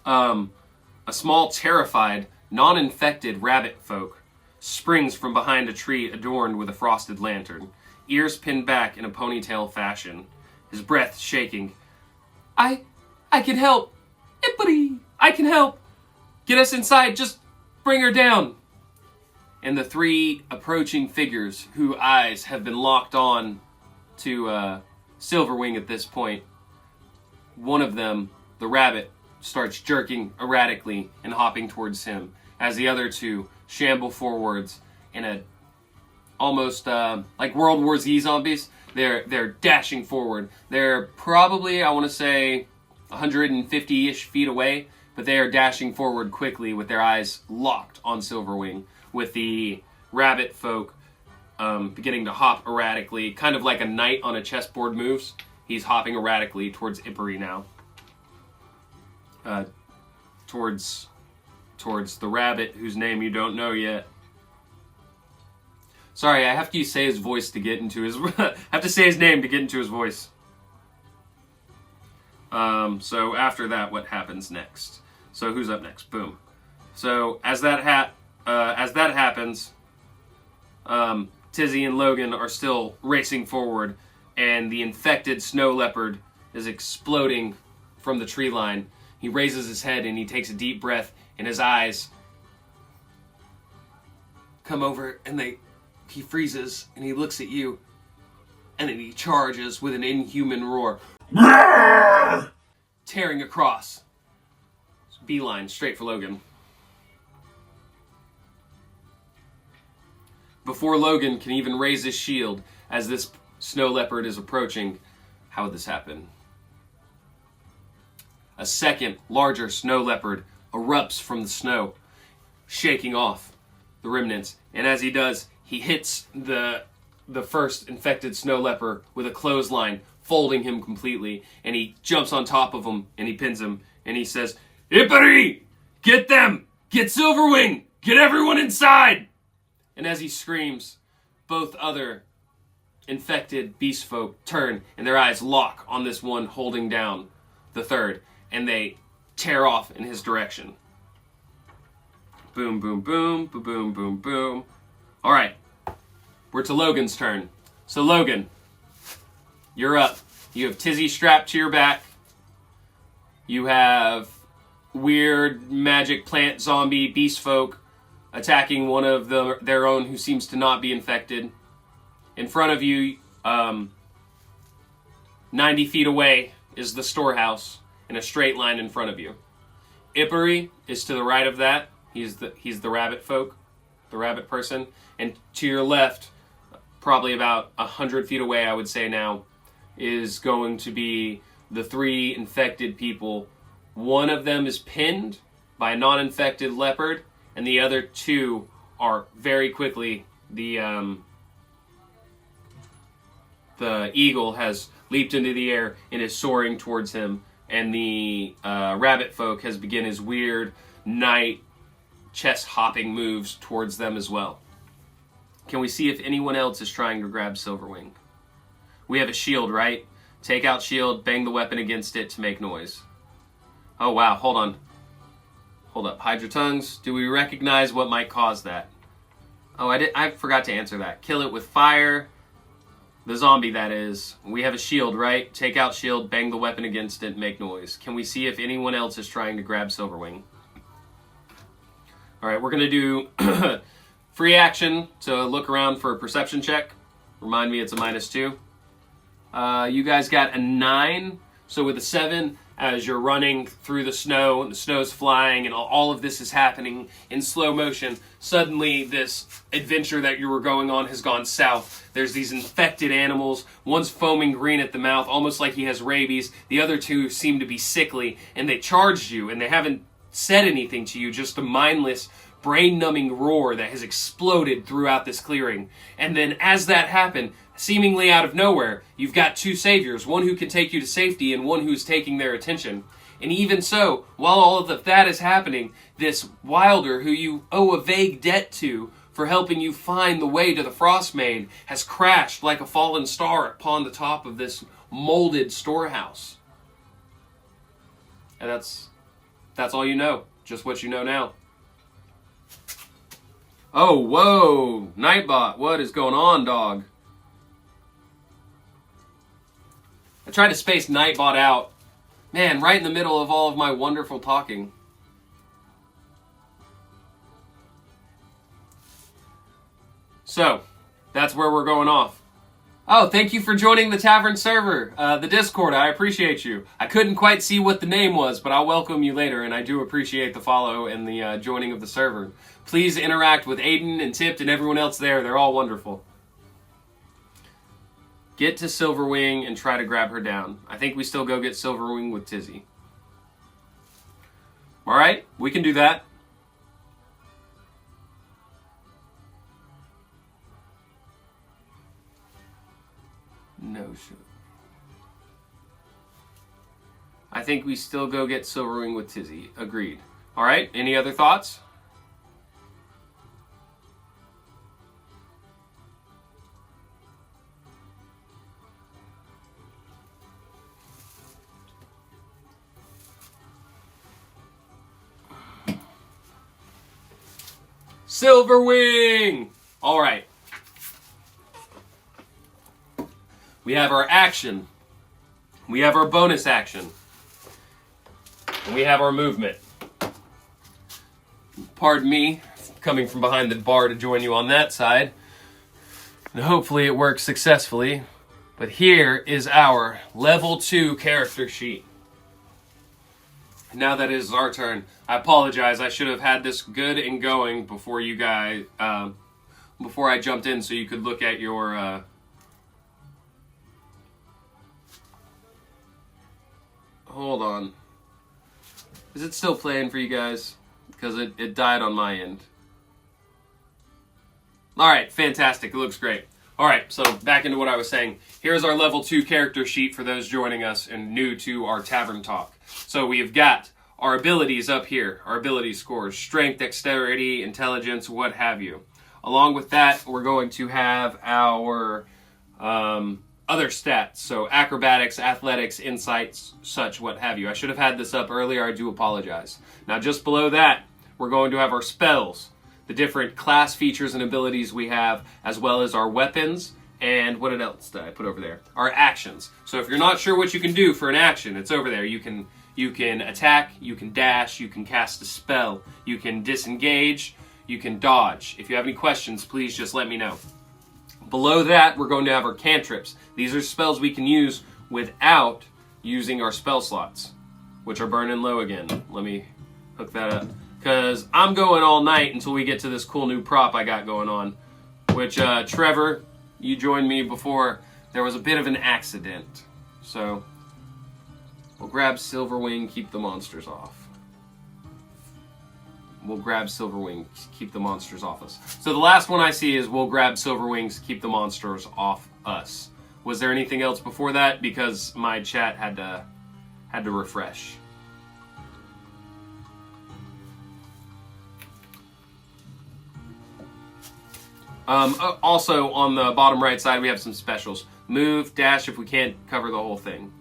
A small, terrified, non-infected rabbit folk springs from behind a tree adorned with a frosted lantern, ears pinned back in a ponytail fashion, his breath shaking. I can help. Ippity! I can help. Get us inside. Just bring her down. And the three approaching figures, whose eyes have been locked on to Silverwing at this point, one of them, the rabbit, starts jerking erratically and hopping towards him, as the other two shamble forwards in a almost like World War Z zombies. They're dashing forward. They're probably, I want to say, 150-ish feet away, but they are dashing forward quickly with their eyes locked on Silverwing, with the rabbit folk beginning to hop erratically, kind of like a knight on a chessboard moves. He's hopping erratically towards Ippary now. Towards the rabbit, whose name you don't know yet. Sorry, I have to say his voice to get into his... I have to say his name to get into his voice. So after that, what happens next? So who's up next? Boom. So as that happens, Tizzy and Logan are still racing forward, and the infected snow leopard is exploding from the tree line. He raises his head and he takes a deep breath, and his eyes come over and he freezes and he looks at you, and then he charges with an inhuman roar, tearing across. Beeline straight for Logan. Before Logan can even raise his shield as this snow leopard is approaching, how would this happen? A second, larger snow leopard erupts from the snow, shaking off the remnants. And as he does, he hits the first infected snow leopard with a clothesline, folding him completely. And he jumps on top of him and he pins him. And he says, "Ippary! Get them! Get Silverwing! Get everyone inside!" And as he screams, both other infected beast folk turn and their eyes lock on this one holding down the third, and they tear off in his direction. Boom, boom, boom, boom, boom, boom, boom. All right, we're to Logan's turn. So Logan, you're up. You have Tizzy strapped to your back. You have weird magic plant zombie beast folk attacking one of their own who seems to not be infected. In front of you, 90 feet away, is the storehouse in a straight line in front of you. Ippary is to the right of that. He's the rabbit folk, the rabbit person. And to your left, probably about 100 feet away, I would say now, is going to be the three infected people. One of them is pinned by a non-infected leopard, and the other two are very quickly, the eagle has leaped into the air and is soaring towards him, and the rabbit folk has begun his weird night chest hopping moves towards them as well. Can we see if anyone else is trying to grab Silverwing? We have a shield, right? Take out shield, bang the weapon against it to make noise. Oh wow, hold on. Hold up, hide your tongues. Do we recognize what might cause that? Oh, I forgot to answer that. Kill it with fire. The zombie, that is. We have a shield, right? Take out shield, bang the weapon against it, make noise. Can we see if anyone else is trying to grab Silverwing? Alright, we're going to do free action to look around for a perception check. Remind me it's a -2. You guys got a 9. So with a 7, as you're running through the snow, and the snow's flying, and all of this is happening in slow motion, suddenly this adventure that you were going on has gone south. There's these infected animals. One's foaming green at the mouth, almost like he has rabies. The other two seem to be sickly, and they charged you, and they haven't said anything to you, just a mindless, brain-numbing roar that has exploded throughout this clearing. And then as that happened, seemingly out of nowhere, you've got two saviors, one who can take you to safety and one who's taking their attention. And even so, while all of that is happening, this wilder who you owe a vague debt to for helping you find the way to the Frostmaid has crashed like a fallen star upon the top of this molded storehouse. And that's all you know, just what you know now. Oh, whoa, Nightbot, what is going on, dog? I tried to space Nightbot out Man, right in the middle of all of my wonderful talking. So, that's where we're going off. Oh, thank you for joining the Tavern server, the Discord. I appreciate you. I couldn't quite see what the name was, but I'll welcome you later, and I do appreciate the follow and the joining of the server. Please interact with Aiden and Tipped and everyone else there. They're all wonderful. Get to Silverwing and try to grab her down. I think we still go get Silverwing with Tizzy. Alright, we can do that. No shit. I think we still go get Silverwing with Tizzy. Agreed. Alright, any other thoughts? Silverwing! Alright. We have our action. We have our bonus action. And we have our movement. Pardon me, coming from behind the bar to join you on that side. And hopefully it works successfully. But here is our level 2 character sheet. Now that it is our turn, I apologize. I should have had this good and going before you guys, before I jumped in, so you could look at your. Hold on. Is it still playing for you guys? Because it died on my end. All right, fantastic. It looks great. All right, so back into what I was saying. Here's our level 2 character sheet for those joining us and new to our tavern talk. So we have got our abilities up here, our ability scores, strength, dexterity, intelligence, what have you. Along with that, we're going to have our other stats, so acrobatics, athletics, insights, such, what have you. I should have had this up earlier, I do apologize. Now just below that, we're going to have our spells, the different class features and abilities we have, as well as our weapons, and what else did I put over there? Our actions. So if you're not sure what you can do for an action, it's over there. You can attack, you can dash, you can cast a spell, you can disengage, you can dodge. If you have any questions, please just let me know. Below that, we're going to have our cantrips. These are spells we can use without using our spell slots, which are burning low again. Let me hook that up, because I'm going all night until we get to this cool new prop I got going on, which, Trevor, you joined me before. There was a bit of an accident, so we'll grab Silverwing, keep the monsters off. We'll grab Silverwing, keep the monsters off us. So the last one I see is we'll grab Silverwings, keep the monsters off us. Was there anything else before that? Because my chat had to refresh. Also, on the bottom right side, we have some specials. Move, dash if we can't cover the whole thing.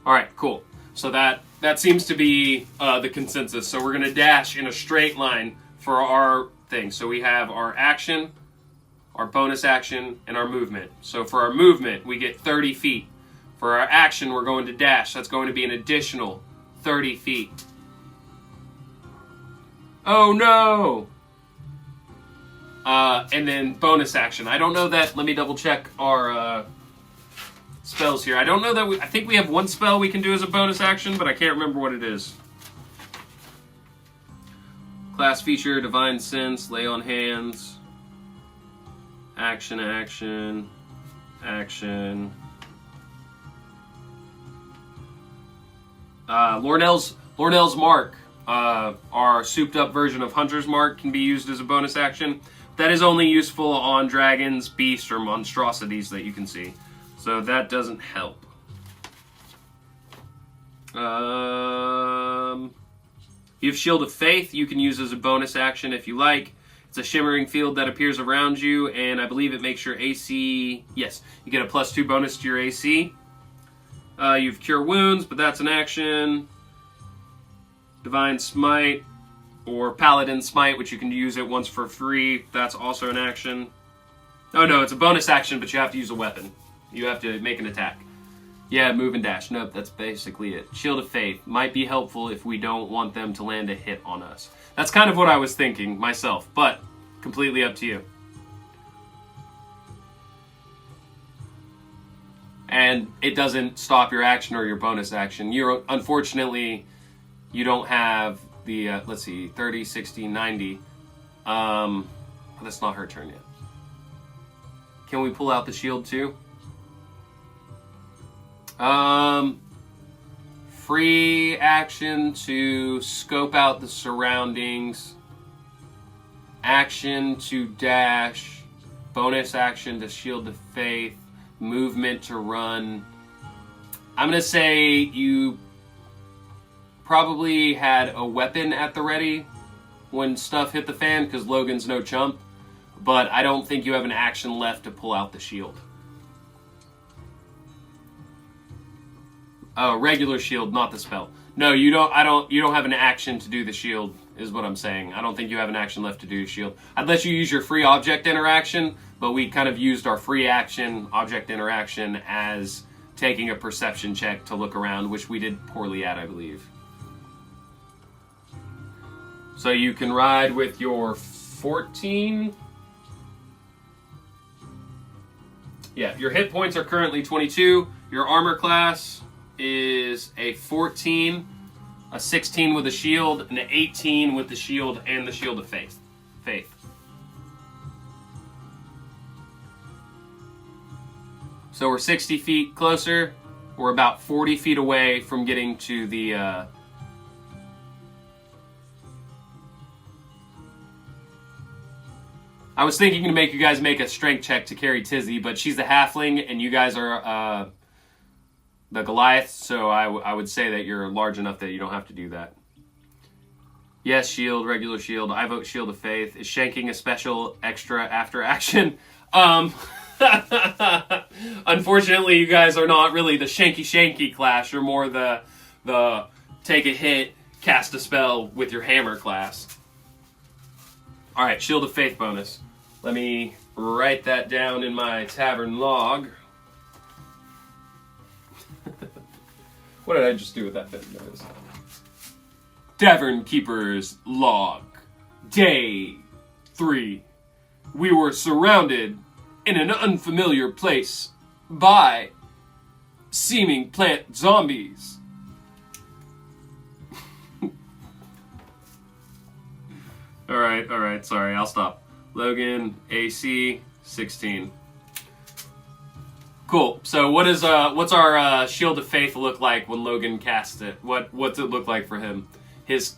Alright, cool. So that seems to be the consensus. So we're going to dash in a straight line for our thing. So we have our action, our bonus action, and our movement. So for our movement, we get 30 feet. For our action, we're going to dash. That's going to be an additional 30 feet. Oh no! And then bonus action. I don't know that. Let me double check our spells here. I don't know that I think we have one spell we can do as a bonus action, but I can't remember what it is. Class feature, Divine Sense, Lay on Hands, Action, Action, Action. Lornell's Mark, our souped up version of Hunter's Mark, can be used as a bonus action. That is only useful on dragons, beasts, or monstrosities that you can see. So that doesn't help. You have Shield of Faith you can use as a bonus action if you like. It's a shimmering field that appears around you, and I believe it makes your AC... Yes, you get a +2 bonus to your AC. You have Cure Wounds, but that's an action. Divine Smite, or Paladin Smite, which you can use it once for free. That's also an action. Oh no, it's a bonus action, but you have to use a weapon. You have to make an attack. Yeah, move and dash. Nope, that's basically it. Shield of Faith might be helpful if we don't want them to land a hit on us. That's kind of what I was thinking myself, but completely up to you. And it doesn't stop your action or your bonus action. Unfortunately, you don't have the, let's see, 30, 60, 90. That's not her turn yet. Can we pull out the shield too? Free action to scope out the surroundings. Action to dash. Bonus action to shield of faith. Movement to run. I'm going to say you probably had a weapon at the ready when stuff hit the fan, because Logan's no chump. But I don't think you have an action left to pull out the shield. Oh, regular shield, not the spell. No, you don't. You don't have an action to do the shield, is what I'm saying. I don't think you have an action left to do the shield. I'd let you use your free object interaction, but we kind of used our free action object interaction as taking a perception check to look around, which we did poorly at, I believe. So you can ride with your 14. Yeah, your hit points are currently 22. Your armor class is a 14, a 16 with a shield, and an 18 with the shield and the shield of faith. So we're 60 feet closer. We're about 40 feet away from getting to the... I was thinking to make you guys make a strength check to carry Tizzy, but she's the halfling, and you guys are the Goliath, so I would say that you're large enough that you don't have to do that. Yes, shield, regular shield. I vote shield of faith. Is shanking a special extra after action? Unfortunately, you guys are not really the shanky class. You're more the take a hit, cast a spell with your hammer class. All right, shield of faith bonus. Let me write that down in my tavern log. What did I just do with that bit? Tavern Keeper's log. Day 3. We were surrounded in an unfamiliar place by seeming plant zombies. All right, sorry, I'll stop. Logan, AC, 16. Cool. So what's our Shield of Faith look like when Logan casts it? What's it look like for him? Then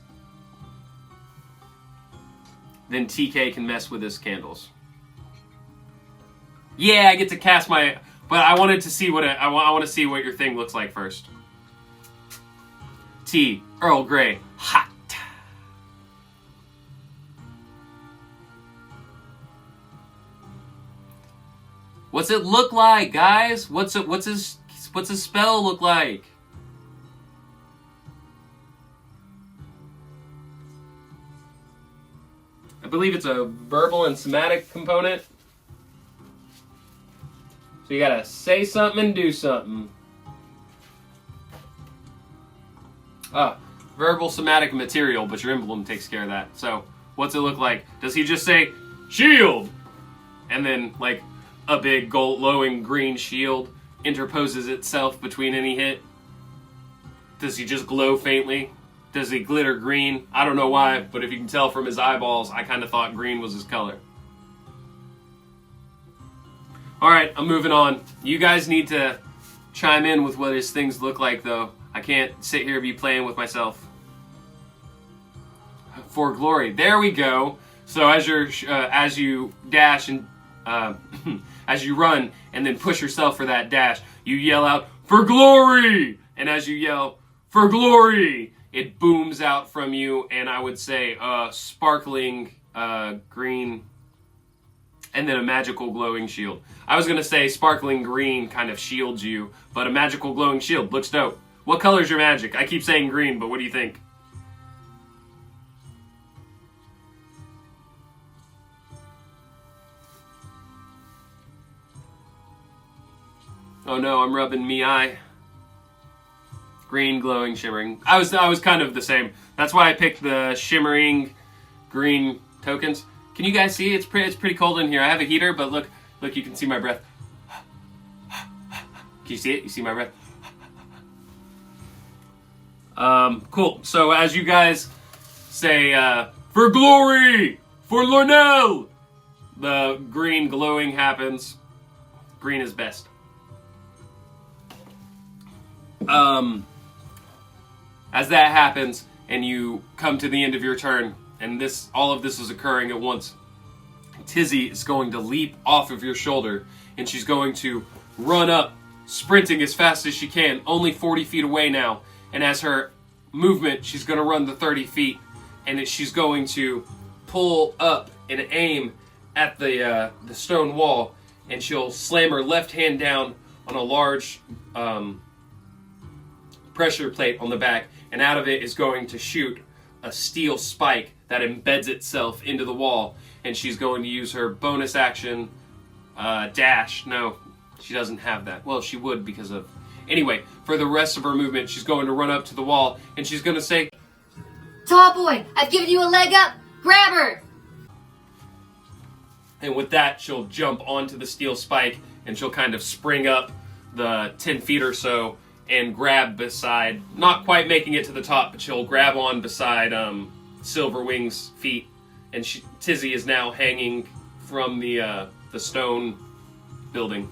TK can mess with his candles. Yeah, I get to cast my... But I wanted to see I want to see what your thing looks like first. Tea, Earl Grey, hot. What's it look like, guys? What's his spell look like? I believe it's a verbal and somatic component. So you gotta say something and do something. Verbal, somatic, material, but your emblem takes care of that. So, what's it look like? Does he just say, shield? And then, like, a big glowing green shield interposes itself between any hit? Does he just glow faintly? Does he glitter green? I don't know why, but if you can tell from his eyeballs, I kind of thought green was his color. Alright, I'm moving on. You guys need to chime in with what his things look like, though. I can't sit here and be playing with myself. For glory. There we go. So as you dash and as you run and then push yourself for that dash, you yell out, "For glory!" And as you yell, "For glory!" it booms out from you, and I would say sparkling green, and then a magical glowing shield. I was going to say sparkling green kind of shields you, but a magical glowing shield looks dope. What color is your magic? I keep saying green, but what do you think? Oh no, I'm rubbing me eye. Green, glowing, shimmering. I was kind of the same. That's why I picked the shimmering green tokens. Can you guys see? It's pretty cold in here. I have a heater, but look, you can see my breath. Can you see it? You see my breath? Cool. So as you guys say, for glory, for Lornell, the green glowing happens. Green is best. As that happens, and you come to the end of your turn, and all of this is occurring at once, Tizzy is going to leap off of your shoulder, and she's going to run up, sprinting as fast as she can, only 40 feet away now. And as her movement, she's going to run the 30 feet, and she's going to pull up and aim at the stone wall, and she'll slam her left hand down on a large pressure plate on the back, and out of it is going to shoot a steel spike that embeds itself into the wall, and she's going to use her bonus action dash. No, she doesn't have that. Well, she would because of... Anyway, for the rest of her movement, she's going to run up to the wall, and she's going to say, Tall boy, I've given you a leg up. Grab her. And with that, she'll jump onto the steel spike, and she'll kind of spring up the 10 feet or so and grab beside, not quite making it to the top, but she'll grab on beside Silverwing's feet, and Tizzy is now hanging from the stone building.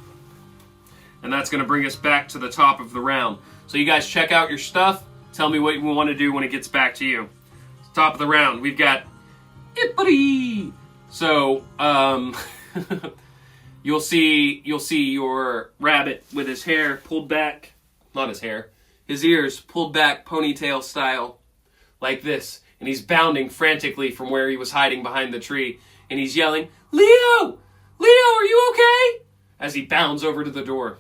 And that's going to bring us back to the top of the round. So you guys check out your stuff. Tell me what you want to do when it gets back to you. Top of the round, we've got Ippity. So you'll see your rabbit with his hair pulled back. Not his hair. His ears pulled back ponytail style, like this. And he's bounding frantically from where he was hiding behind the tree. And he's yelling, Leo! Leo, are you okay? As he bounds over to the door.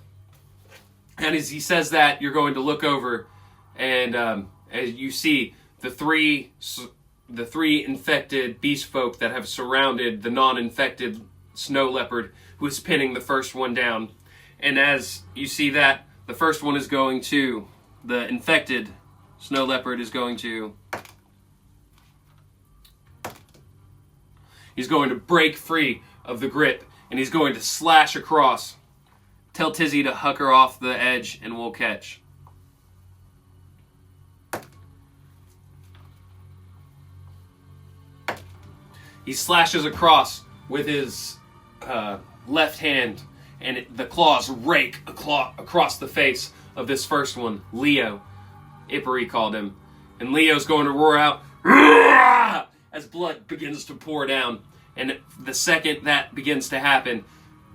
And as he says that, you're going to look over, and as you see the three infected beast folk that have surrounded the non-infected snow leopard, who is pinning the first one down. And as you see that, the first one is going to, the infected snow leopard is going to, he's going to break free of the grip, and he's going to slash across. Tell Tizzy to huck her off the edge, and we'll catch. He slashes across with his left hand, and the claws rake across the face of this first one, Leo. Ippity called him. And Leo's going to roar out, "Rah!" as blood begins to pour down. And the second that begins to happen,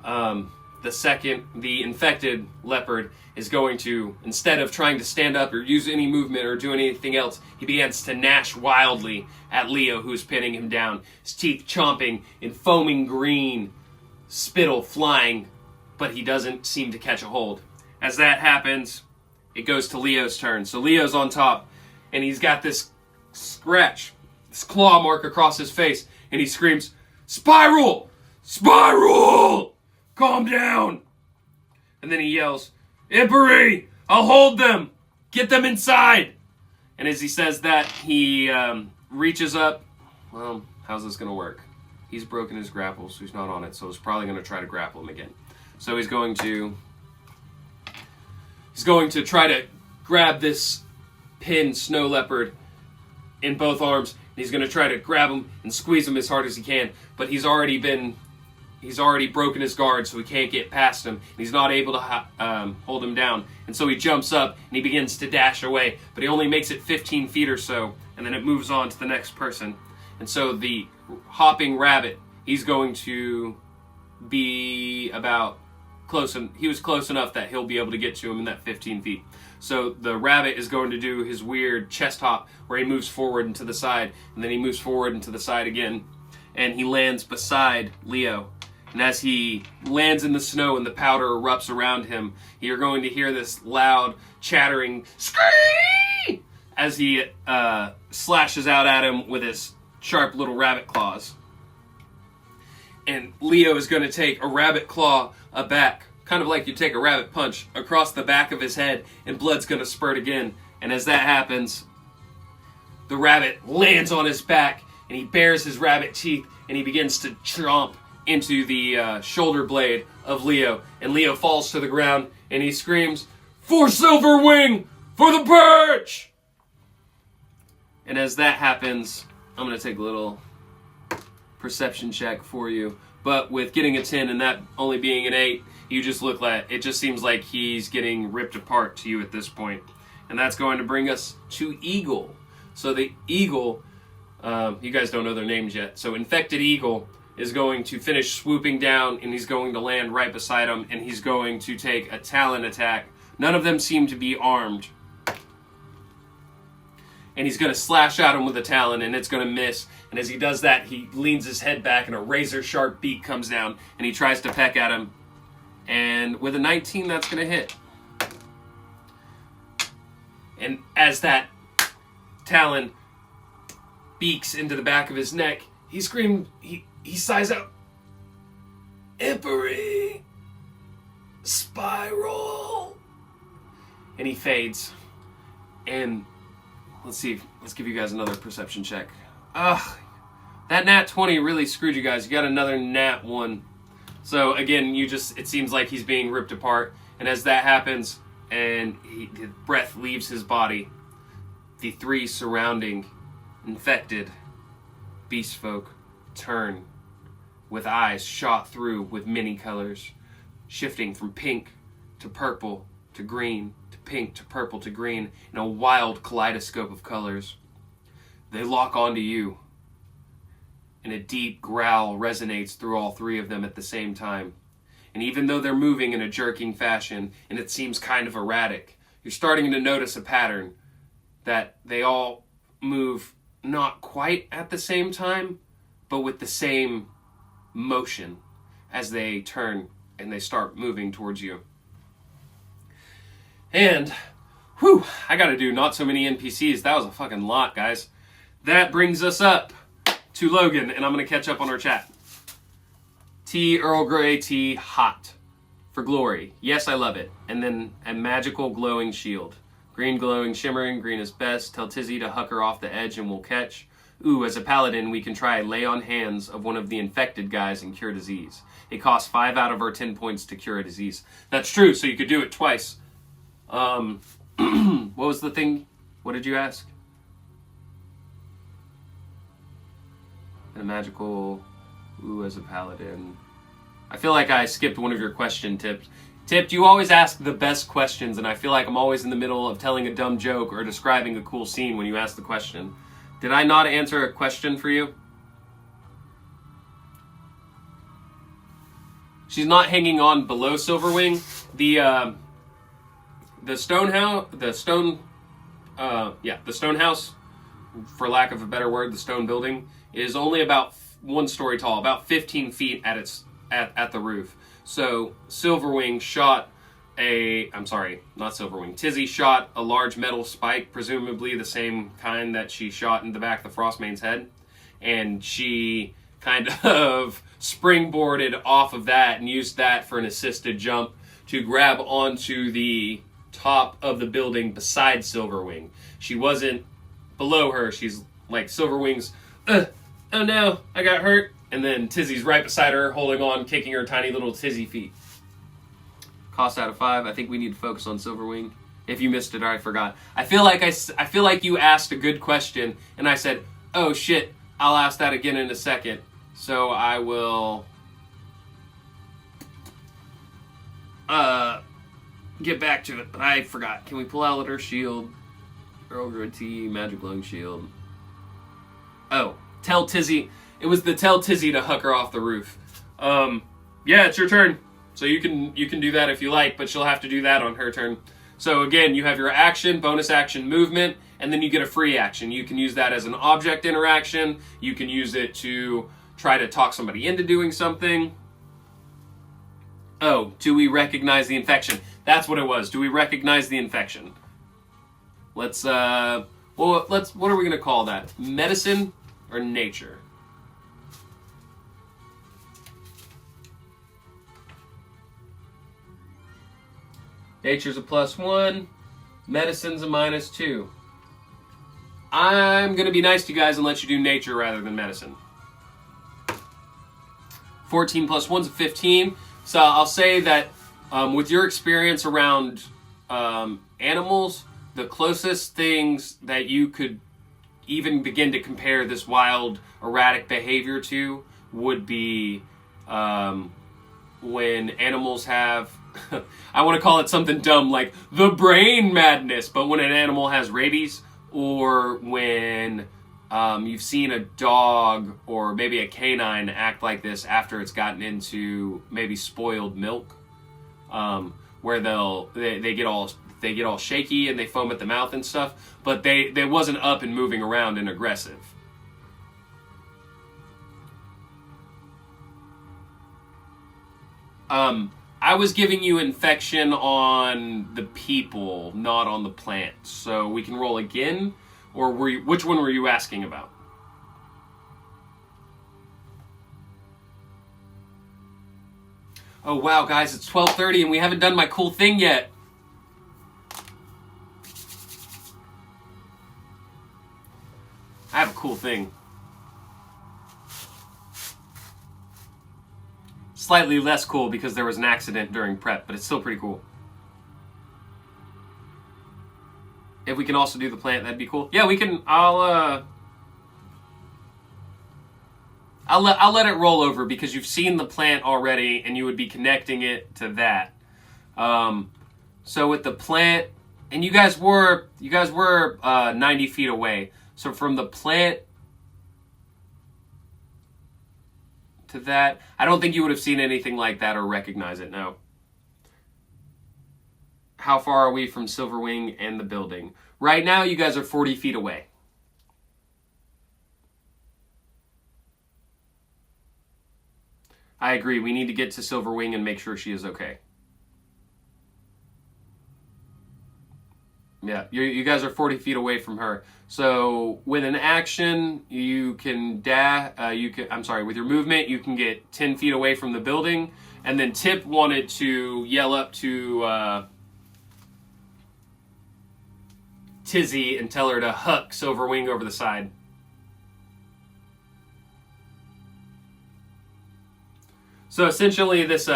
the infected leopard is going to, instead of trying to stand up or use any movement or do anything else, he begins to gnash wildly at Leo, who is pinning him down, his teeth chomping in foaming green, spittle flying, but he doesn't seem to catch a hold. As that happens, it goes to Leo's turn. So Leo's on top, and he's got this scratch, this claw mark across his face, and he screams, Spiral! Spiral! Calm down! And then he yells, Ippity! I'll hold them! Get them inside! And as he says that, he reaches up. Well, how's this going to work? He's broken his grapple, so he's not on it, so he's probably going to try to grapple him again. So he's going to try to grab this pinned snow leopard in both arms. And he's going to try to grab him and squeeze him as hard as he can, but he's already broken his guard, so he can't get past him. And he's not able to hold him down. And so he jumps up and he begins to dash away, but he only makes it 15 feet or so, and then it moves on to the next person. And so the hopping rabbit, he's going to be about he was close enough that he'll be able to get to him in that 15 feet. So the rabbit is going to do his weird chest hop where he moves forward and to the side, and then he moves forward and to the side again, and he lands beside Leo. And as he lands in the snow and the powder erupts around him, you're going to hear this loud, chattering scream as he slashes out at him with his sharp little rabbit claws. And Leo is going to take a rabbit claw aback, kind of like you take a rabbit punch, across the back of his head, and blood's going to spurt again And as that happens, the rabbit lands on his back, and he bares his rabbit teeth, and he begins to chomp into the shoulder blade of Leo. And Leo falls to the ground, and he screams, "For Silverwing! For the perch!" And as that happens, I'm going to take a little perception check for you. But with getting a 10 and that only being an 8, you just look like, it just seems like he's getting ripped apart to you at this point. And that's going to bring us to Eagle. So the Eagle, you guys don't know their names yet. So Infected Eagle is going to finish swooping down, and he's going to land right beside him, and he's going to take a talon attack. None of them seem to be armed. And he's going to slash at him with a talon, and it's going to miss. And as he does that, he leans his head back, and a razor-sharp beak comes down, and he tries to peck at him. And with a 19, that's going to hit. And as that talon beaks into the back of his neck, he screams, he sighs out, "Empery! Spiral!" And he fades. And let's give you guys another perception check. Ugh, that nat 20 really screwed you guys. You got another nat 1. So again, it seems like he's being ripped apart. And as that happens, and his breath leaves his body, the 3 surrounding infected beast folk turn with eyes shot through with many colors, shifting from pink to purple to green to pink to purple to green in a wild kaleidoscope of colors. They lock onto you, and a deep growl resonates through all 3 of them at the same time. And even though they're moving in a jerking fashion, and it seems kind of erratic, you're starting to notice a pattern that they all move not quite at the same time, but with the same motion as they turn and they start moving towards you. And, whew, I gotta do not so many NPCs. That was a fucking lot, guys. That brings us up to Logan, and I'm gonna catch up on our chat. Tea, Earl Grey tea, hot. For glory. Yes, I love it. And then a magical glowing shield. Green glowing, shimmering, green is best. Tell Tizzy to huck her off the edge and we'll catch. Ooh, as a paladin, we can try lay on hands of one of the infected guys and cure disease. It costs 5 out of our 10 points to cure a disease. That's true, so you could do it twice. What was the thing? What did you ask? A magical... Ooh, as a paladin. I feel like I skipped one of your question tips. Tip, you always ask the best questions, and I feel like I'm always in the middle of telling a dumb joke or describing a cool scene when you ask the question. Did I not answer a question for you? She's not hanging on below Silverwing. The stone house, for lack of a better word, the stone building, is only about 1 story tall, about 15 feet at the roof. So Silverwing shot Tizzy shot a large metal spike, presumably the same kind that she shot in the back of the Frostmane's head, and she kind of springboarded off of that and used that for an assisted jump to grab onto the top of the building beside Silverwing. She wasn't below her. She's like, Silverwing's, oh no, I got hurt. And then Tizzy's right beside her, holding on, kicking her tiny little Tizzy feet. Cost out of 5. I think we need to focus on Silverwing. If you missed it or I forgot. I feel like you asked a good question, and I said, oh shit, I'll ask that again in a second. So I will get back to it, but I forgot. Can we pull out her shield? Earl Grey tea, magic glowing shield. Oh, tell Tizzy. It was the tell Tizzy to huck her off the roof. Yeah, it's your turn. So you can do that if you like, but she'll have to do that on her turn. So again, you have your action, bonus action, movement, and then you get a free action. You can use that as an object interaction. You can use it to try to talk somebody into doing something. Oh, do we recognize the infection? That's what it was. Do we recognize the infection? Let's, what are we going to call that? Medicine or nature? Nature's a +1. Medicine's a -2. I'm going to be nice to you guys and let you do nature rather than medicine. 14 plus 1's a 15. So I'll say that with your experience around animals, the closest things that you could even begin to compare this wild, erratic behavior to would be when animals have, I want to call it something dumb like the brain madness, but when an animal has rabies, or when you've seen a dog or maybe a canine act like this after it's gotten into maybe spoiled milk, where they get all shaky and they foam at the mouth and stuff, but they wasn't up and moving around and aggressive. I was giving you infection on the people, not on the plants. So we can roll again, or which one were you asking about? Oh wow, guys, it's 12:30 and we haven't done my cool thing yet. I have a cool thing. Slightly less cool because there was an accident during prep, but it's still pretty cool. If we can also do the plant, that'd be cool. Yeah, we can. I'll let it roll over because you've seen the plant already, and you would be connecting it to that. So with the plant, and you guys were 90 feet away. So from the plant to that, I don't think you would have seen anything like that or recognize it, no. How far are we from Silverwing and the building? Right now, you guys are 40 feet away. I agree, we need to get to Silverwing and make sure she is okay. Yeah, you guys are 40 feet away from her. So with an action, you can with your movement, you can get 10 feet away from the building. And then Tip wanted to yell up to Tizzy and tell her to huck Silverwing over the side. So essentially this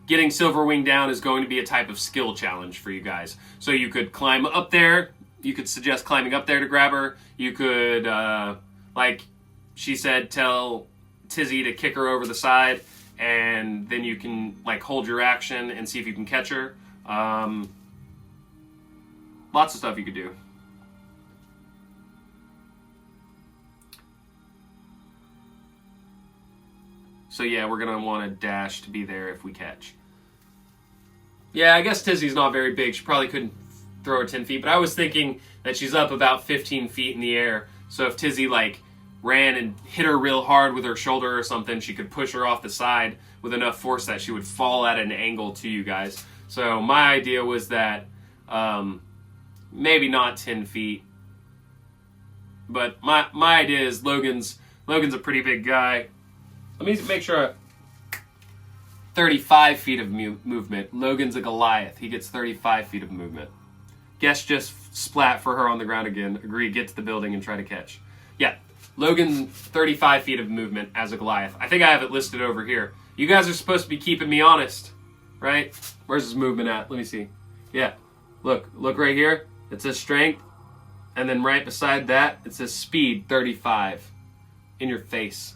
getting Silverwing down is going to be a type of skill challenge for you guys. So you could climb up there. You could suggest climbing up there to grab her. You could, like she said, tell Tizzy to kick her over the side, and then you can like hold your action and see if you can catch her. Lots of stuff you could do. So yeah, we're gonna want to dash to be there if we catch. Yeah, I guess Tizzy's not very big. She probably couldn't throw her 10 feet, but I was thinking that she's up about 15 feet in the air. So if Tizzy like ran and hit her real hard with her shoulder or something, she could push her off the side with enough force that she would fall at an angle to you guys. So my idea was that maybe not 10 feet, but my idea is Logan's a pretty big guy. Let me make sure. 35 feet of movement. Logan's a Goliath. He gets 35 feet of movement. Guess just splat for her on the ground again. Agree, get to the building and try to catch. Yeah, Logan, 35 feet of movement as a Goliath. I think I have it listed over here. You guys are supposed to be keeping me honest, right? Where's his movement at? Let me see. Yeah, look right here. It says strength. And then right beside that, it says speed, 35. In your face.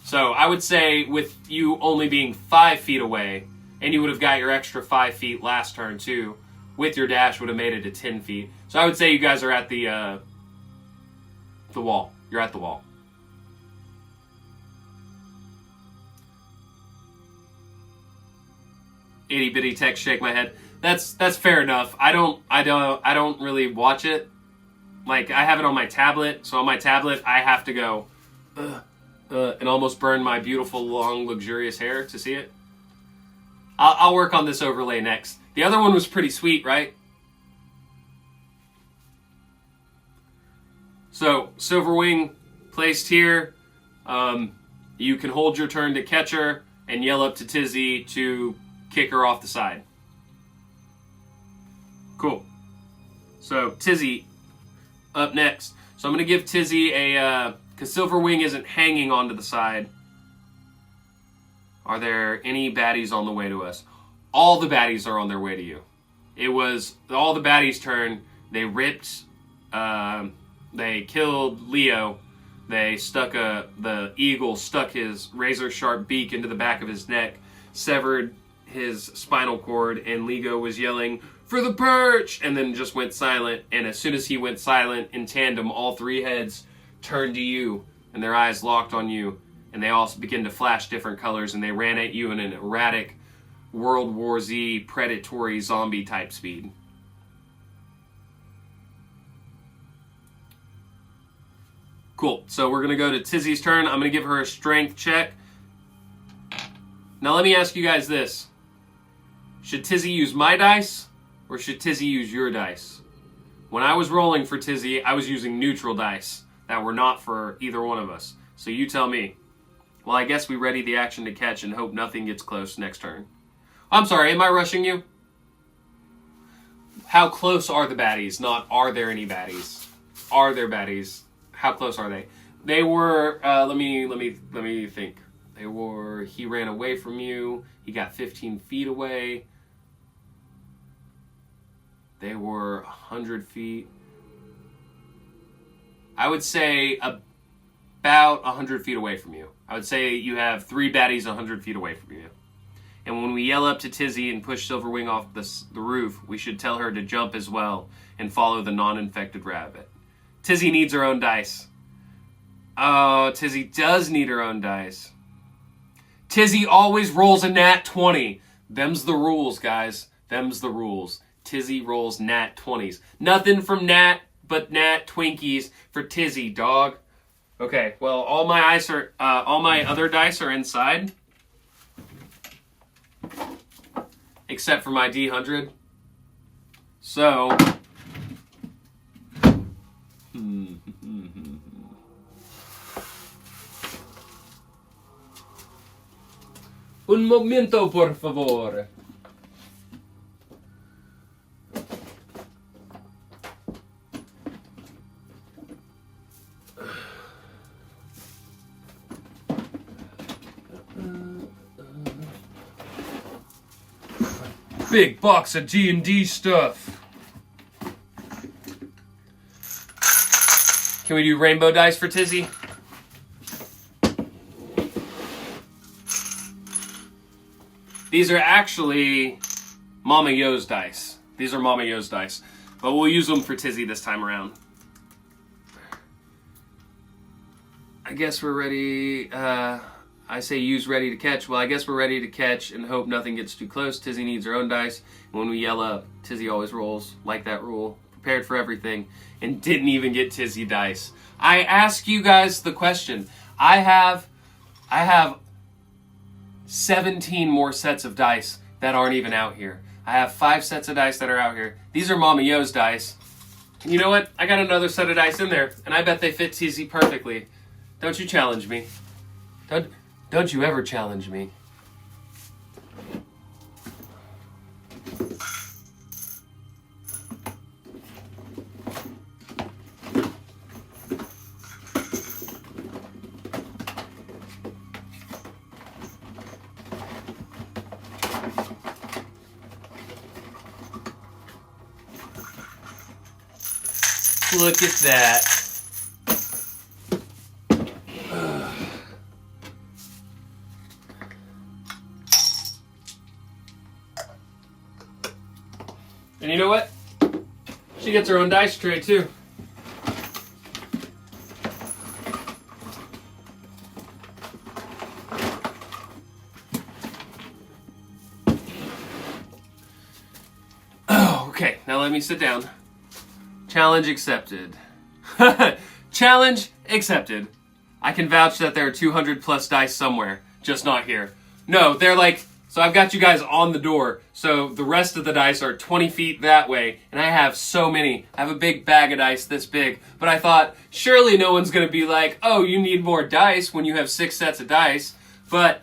So I would say with you only being 5 feet away, and you would have got your extra 5 feet last turn too, with your dash would have made it to 10 feet. So I would say you guys are at the wall. You're at the wall. Itty bitty text, shake my head. That's fair enough. I don't really watch it. Like I have it on my tablet, so on my tablet I have to go and almost burn my beautiful long luxurious hair to see it. I'll work on this overlay next. The other one was pretty sweet, right? So, Silverwing placed here. You can hold your turn to catch her and yell up to Tizzy to kick her off the side. Cool. So Tizzy up next. So I'm going to give Tizzy a, because Silverwing isn't hanging onto the side. Are there any baddies on the way to us? All the baddies are on their way to you. It was all the baddies' turn. They ripped, they killed Leo. They stuck the eagle stuck his razor-sharp beak into the back of his neck, severed his spinal cord, and Lego was yelling, "For the perch!" and then just went silent. And as soon as he went silent, in tandem, all three heads turned to you, and their eyes locked on you, and they all began to flash different colors, and they ran at you in an erratic World War Z predatory zombie type speed. Cool. So we're going to go to Tizzy's turn. I'm going to give her a strength check. Now let me ask you guys this. Should Tizzy use my dice or should Tizzy use your dice? When I was rolling for Tizzy, I was using neutral dice that were not for either one of us. So you tell me. Well, I guess we ready the action to catch and hope nothing gets close next turn. I'm sorry, am I rushing you? How close are the baddies? Not are there any baddies? Are there baddies? How close are they? They were, let me think. They were, he ran away from you. He got 15 feet away. They were 100 feet. I would say about 100 feet away from you. I would say you have 3 baddies 100 feet away from you. And when we yell up to Tizzy and push Silverwing off the roof, we should tell her to jump as well and follow the non-infected rabbit. Tizzy needs her own dice. Oh, Tizzy does need her own dice. Tizzy always rolls a nat 20. Them's the rules, guys. Them's the rules. Tizzy rolls nat 20s. Nothing from Nat but nat Twinkies for Tizzy, dog. Okay, well, all my other dice are inside. Except for my D100. So... Un momento, por favor. Big box of D&D stuff. Can we do rainbow dice for Tizzy? These are actually Mama Yo's dice. These are Mama Yo's dice. But we'll use them for Tizzy this time around. I guess we're ready. I say use ready to catch. Well, I guess we're ready to catch and hope nothing gets too close. Tizzy needs her own dice. When we yell up, Tizzy always rolls. Like that rule. Prepared for everything. And didn't even get Tizzy dice. I ask you guys the question. I have 17 more sets of dice that aren't even out here. I have 5 sets of dice that are out here. These are Mama Yo's dice. And you know what? I got another set of dice in there, and I bet they fit Tizzy perfectly. Don't you challenge me. Don't you ever challenge me. Look at that. And you know what? She gets her own dice tray too. Oh, okay. Now let me sit down. Challenge accepted. Challenge accepted. I can vouch that there are 200 plus dice somewhere, just not here. No, they're like, so I've got you guys on the door, so the rest of the dice are 20 feet that way, and I have so many. I have a big bag of dice this big, but I thought, surely no one's going to be like, oh, you need more dice when you have 6 sets of dice, but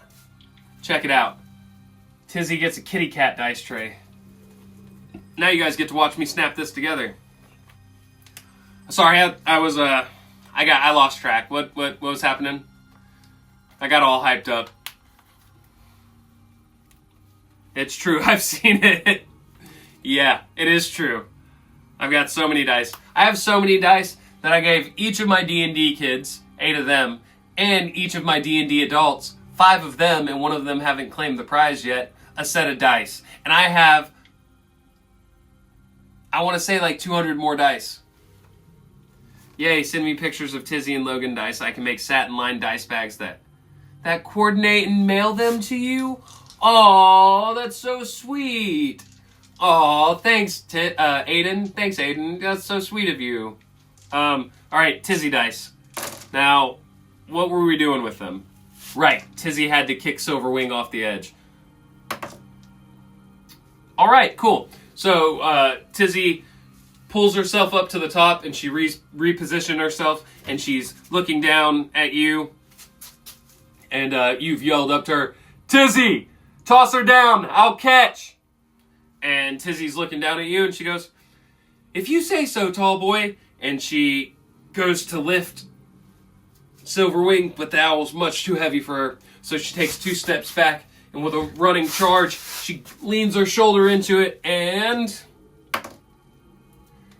check it out. Tizzy gets a kitty cat dice tray. Now you guys get to watch me snap this together. Sorry, I lost track. What was happening? I got all hyped up. It's true, I've seen it. Yeah, it is true. I've got so many dice. I have so many dice that I gave each of my D&D kids, 8 of them, and each of my D&D adults, 5 of them, and one of them haven't claimed the prize yet, a set of dice. And I have, I want to say like 200 more dice. Yay, send me pictures of Tizzy and Logan dice. I can make satin-lined dice bags that coordinate and mail them to you. Aw, that's so sweet. Aw, thanks, Aiden. Thanks, Aiden. That's so sweet of you. Alright, Tizzy dice. Now, what were we doing with them? Right, Tizzy had to kick Silverwing off the edge. Alright, cool. So, Tizzy pulls herself up to the top and she repositioned herself and she's looking down at you. And you've yelled up to her, Tizzy, toss her down, I'll catch. And Tizzy's looking down at you and she goes, if you say so, tall boy. And she goes to lift Silverwing, but the owl's much too heavy for her. So she takes 2 steps back and with a running charge, she leans her shoulder into it and...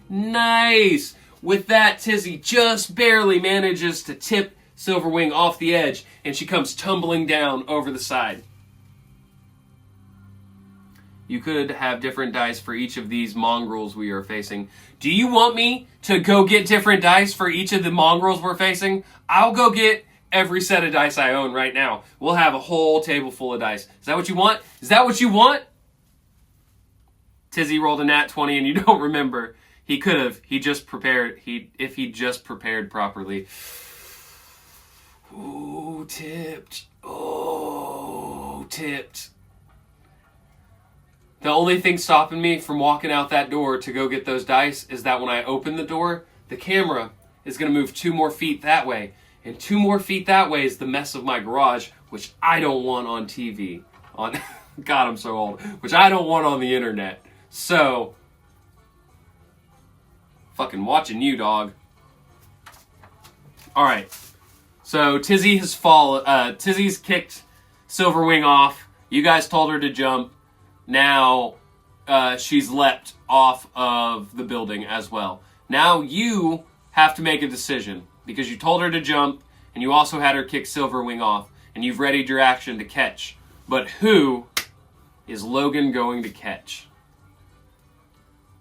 Nice! With that, Tizzy just barely manages to tip Silverwing off the edge and she comes tumbling down over the side. You could have different dice for each of these mongrels we are facing. Do you want me to go get different dice for each of the mongrels we're facing? I'll go get every set of dice I own right now. We'll have a whole table full of dice. Is that what you want? Is that what you want? Tizzy rolled a nat 20 and you don't remember. He could have. He just prepared. If he just prepared properly. Ooh, tipped. Oh, tipped. The only thing stopping me from walking out that door to go get those dice is that when I open the door, the camera is going to move 2 more feet that way. And 2 more feet that way is the mess of my garage, which I don't want on TV. God, I'm so old. Which I don't want on the internet. So, fucking watching you, dog. Alright. So, Tizzy has Tizzy's kicked Silverwing off. You guys told her to jump. Now, she's leapt off of the building as well. Now you have to make a decision because you told her to jump and you also had her kick Silverwing off and you've readied your action to catch. But who is Logan going to catch?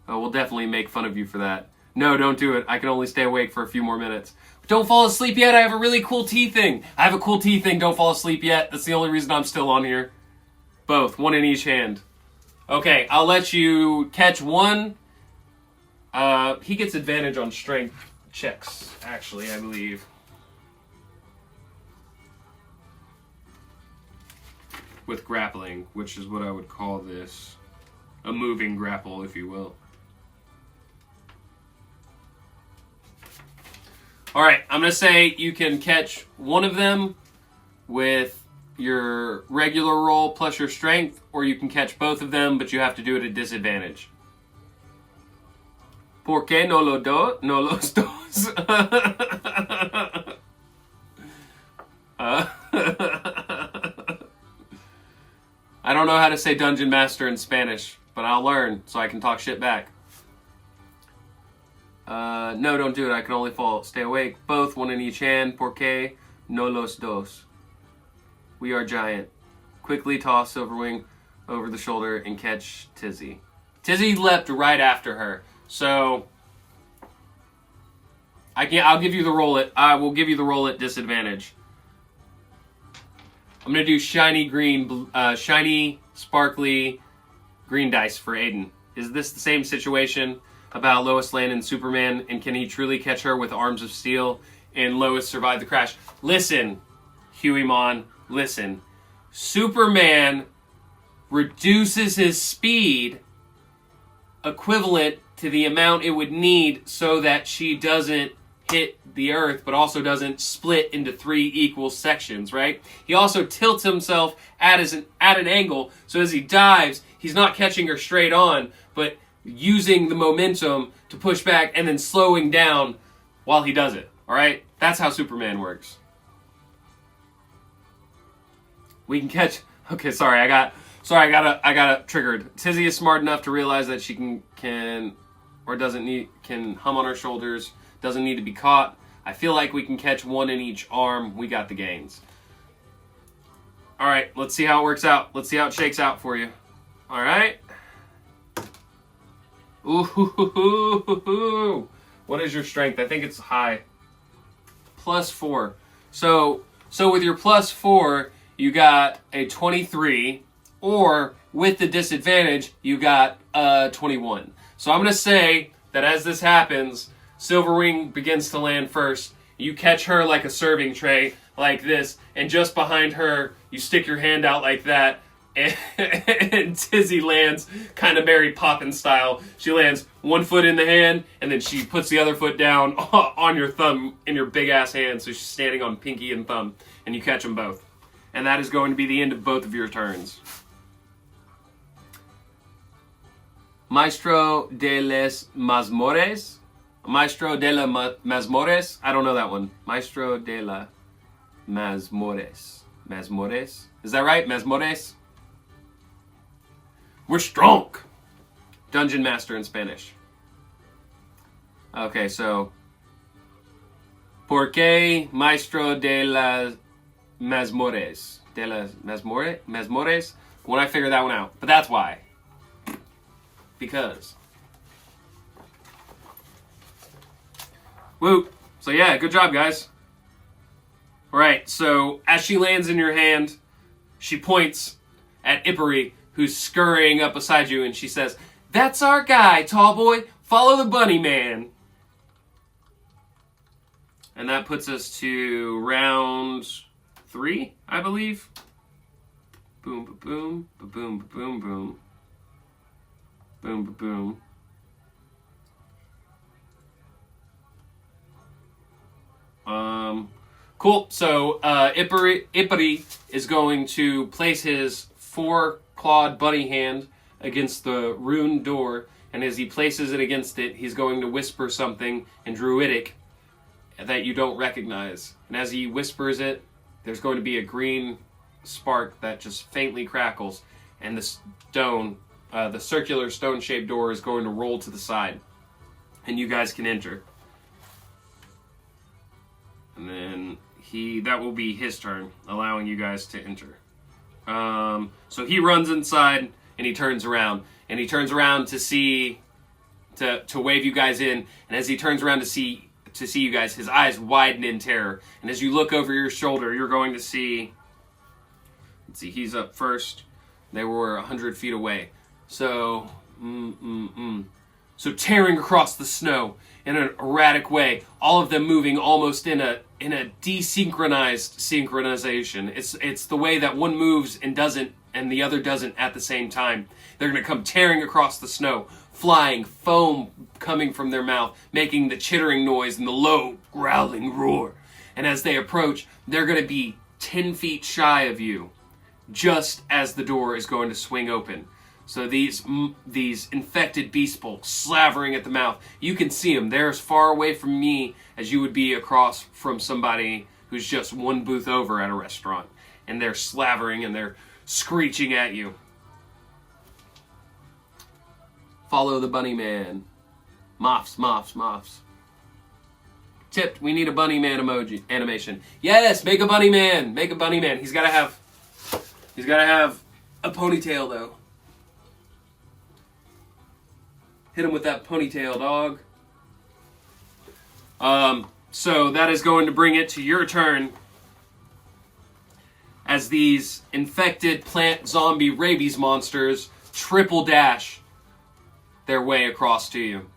Oh, we'll definitely make fun of you for that. No, don't do it. I can only stay awake for a few more minutes. Don't fall asleep yet. I have a really cool tea thing. Don't fall asleep yet. That's the only reason I'm still on here. Both. 1 in each hand. Okay, I'll let you catch 1. He gets advantage on strength checks, actually, I believe. With grappling, which is what I would call this. A moving grapple, if you will. Alright, I'm going to say you can catch 1 of them with your regular roll plus your strength, or you can catch both of them, but you have to do it at disadvantage. ¿Por qué no los dos? I don't know how to say Dungeon Master in Spanish, but I'll learn so I can talk shit back. No, don't do it. I can only stay awake. Both, 1 in each hand. ¿Por qué no los dos? We are giant. Quickly toss Silverwing over the shoulder and catch Tizzy. Tizzy leapt right after her. So I'll give you the roll I will give you the roll at disadvantage. I'm gonna do shiny sparkly green dice for Aiden. Is this the same situation about Lois Lane and Superman? And can he truly catch her with arms of steel? And Lois survived the crash. Listen, Huey Mon. Listen, Superman reduces his speed equivalent to the amount it would need so that she doesn't hit the earth, but also doesn't split into 3 equal sections, right? He also tilts himself at an angle, so as he dives, he's not catching her straight on, but using the momentum to push back and then slowing down while he does it. All right? That's how Superman works. We can catch... Okay, sorry, I got triggered. Tizzy is smart enough to realize that she can hum on her shoulders, doesn't need to be caught. I feel like we can catch one in each arm. We got the gains. All right, let's see how it works out. Let's see how it shakes out for you. All right. Ooh. What is your strength? I think it's high. +4. So with your +4, you got a 23, or with the disadvantage, you got a 21. So I'm going to say that as this happens, Silverwing begins to land first. You catch her like a serving tray, like this, and just behind her, you stick your hand out like that, and Tizzy lands kind of Mary Poppins style. She lands one foot in the hand, and then she puts the other foot down on your thumb in your big-ass hand, so she's standing on pinky and thumb, and you catch them both. And that is going to be the end of both of your turns. Maestro de les Mazmores? Maestro de la Mazmores? I don't know that one. Maestro de la Mazmores. Mazmores? Is that right? Mazmores? We're strong! Dungeon Master in Spanish. Okay, so... ¿Por qué Maestro de la Mazmores? De la Mazmores? When I figure that one out. But that's why. Because. Woo! So yeah, good job, guys. Alright, so as she lands in your hand, she points at Ippery, who's scurrying up beside you, and she says, "That's our guy, tall boy. Follow the bunny man." And that puts us to round 3, I believe. Boom, ba-boom, ba-boom, ba-boom, boom. Boom, ba-boom. Cool. So, Ippery is going to place his 4-clawed bunny hand against the ruined door, and as he places it against it, he's going to whisper something in Druidic that you don't recognize. And as he whispers it, there's going to be a green spark that just faintly crackles, and the stone, the circular stone-shaped door is going to roll to the side, and you guys can enter. And then that will be his turn, allowing you guys to enter. So he runs inside, and he turns around. And he turns around to wave you guys in. And as he turns around to see you guys, his eyes widen in terror. And as you look over your shoulder, you're going to see... Let's see, he's up first. They were 100 feet away. So... So tearing across the snow in an erratic way, all of them moving almost in a desynchronized synchronization. It's the way that one moves and doesn't, and the other doesn't at the same time. They're going to come tearing across the snow, flying, foam coming from their mouth, making the chittering noise and the low growling roar. And as they approach, they're going to be 10 feet shy of you, just as the door is going to swing open. So these infected beast folk slavering at the mouth, you can see them. They're as far away from me as you would be across from somebody who's just one booth over at a restaurant. And they're slavering and they're screeching at you. Follow the bunny man. Moffs. Tipped, we need a bunny man emoji animation. Yes, make a bunny man. Make a bunny man. He's gotta have a ponytail though. Hit him with that ponytail, dog. So that is going to bring it to your turn as these infected plant zombie rabies monsters triple dash their way across to you.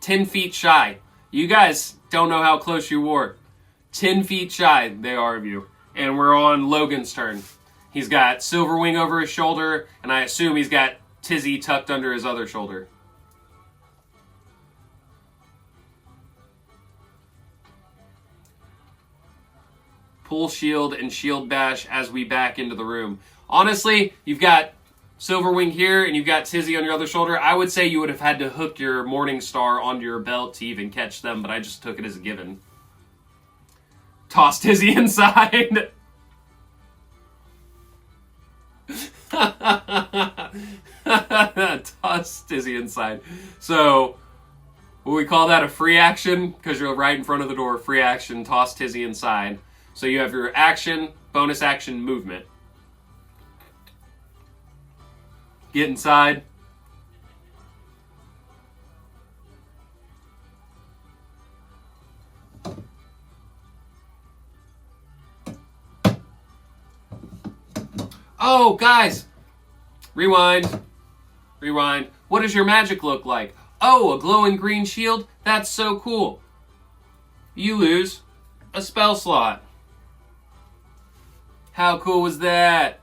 10 feet shy. You guys don't know how close you were. 10 feet shy they are of you. And we're on Logan's turn. He's got Silverwing over his shoulder, and I assume he's got Tizzy tucked under his other shoulder. Pull shield and shield bash as we back into the room. Honestly, you've got Silverwing here, and you've got Tizzy on your other shoulder. I would say you would have had to hook your Morning Star onto your belt to even catch them, but I just took it as a given. Toss Tizzy inside. Toss Tizzy inside. So, will we call that a free action? Because you're right in front of the door. Free action, toss Tizzy inside. So you have your action, bonus action, movement. Get inside. Oh, guys! Rewind. Rewind. What does your magic look like? Oh, a glowing green shield? That's so cool. You lose a spell slot. How cool was that?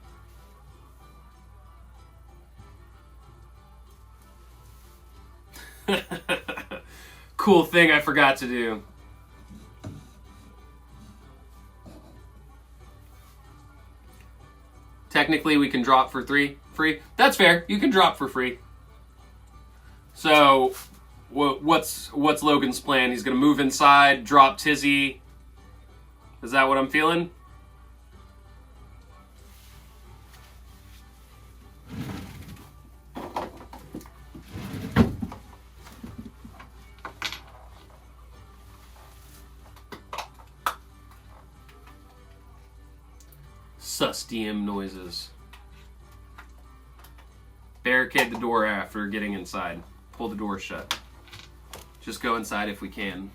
Cool thing I forgot to do. Technically, we can drop for free. That's fair. You can drop for free. So, what's Logan's plan? He's gonna move inside, drop Tizzy. Is that what I'm feeling? Sus DM noises. Barricade the door after getting inside. Pull the door shut. Just go inside if we can.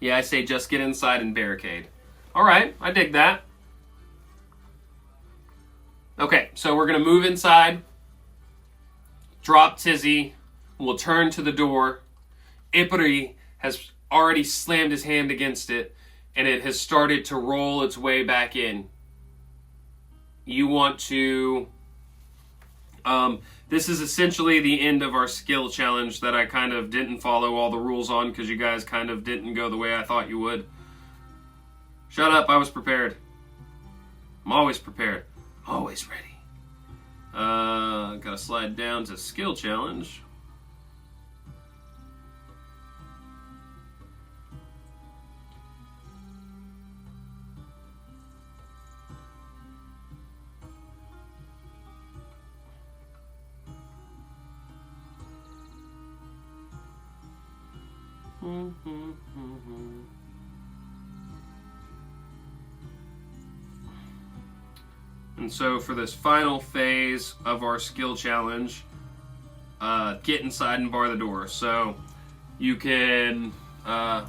Yeah, I say just get inside and barricade. Alright, I dig that. Okay, so we're going to move inside. Drop Tizzy. We'll turn to the door. Ipari has already slammed his hand against it, and it has started to roll its way back in. You want to... this is essentially the end of our skill challenge that I kind of didn't follow all the rules on because you guys kind of didn't go the way I thought you would. Shut up, I was prepared. I'm always prepared. Always ready. Gotta slide down to skill challenge. And so for this final phase of our skill challenge, get inside and bar the door. So you can, bye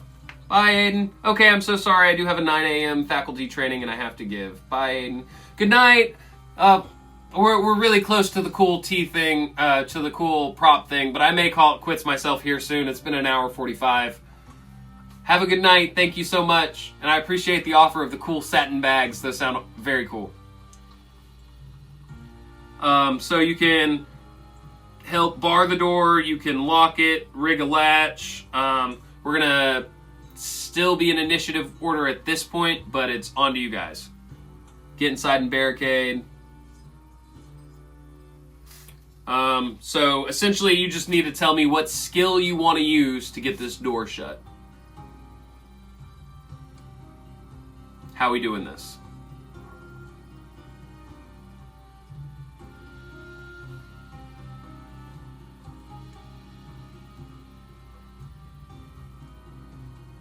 Aiden. Okay, I'm so sorry. I do have a 9 a.m. faculty training and I have to give. Bye Aiden. Good night. We're really close to the cool tea thing, to the cool prop thing, but I may call it quits myself here soon. It's been an hour 45. Have a good night. Thank you so much. And I appreciate the offer of the cool satin bags. Those sound very cool. So you can help bar the door. You can lock it, rig a latch. We're going to still be in initiative order at this point, but it's on to you guys. Get inside and barricade. So essentially you just need to tell me what skill you want to use to get this door shut. How are we doing this?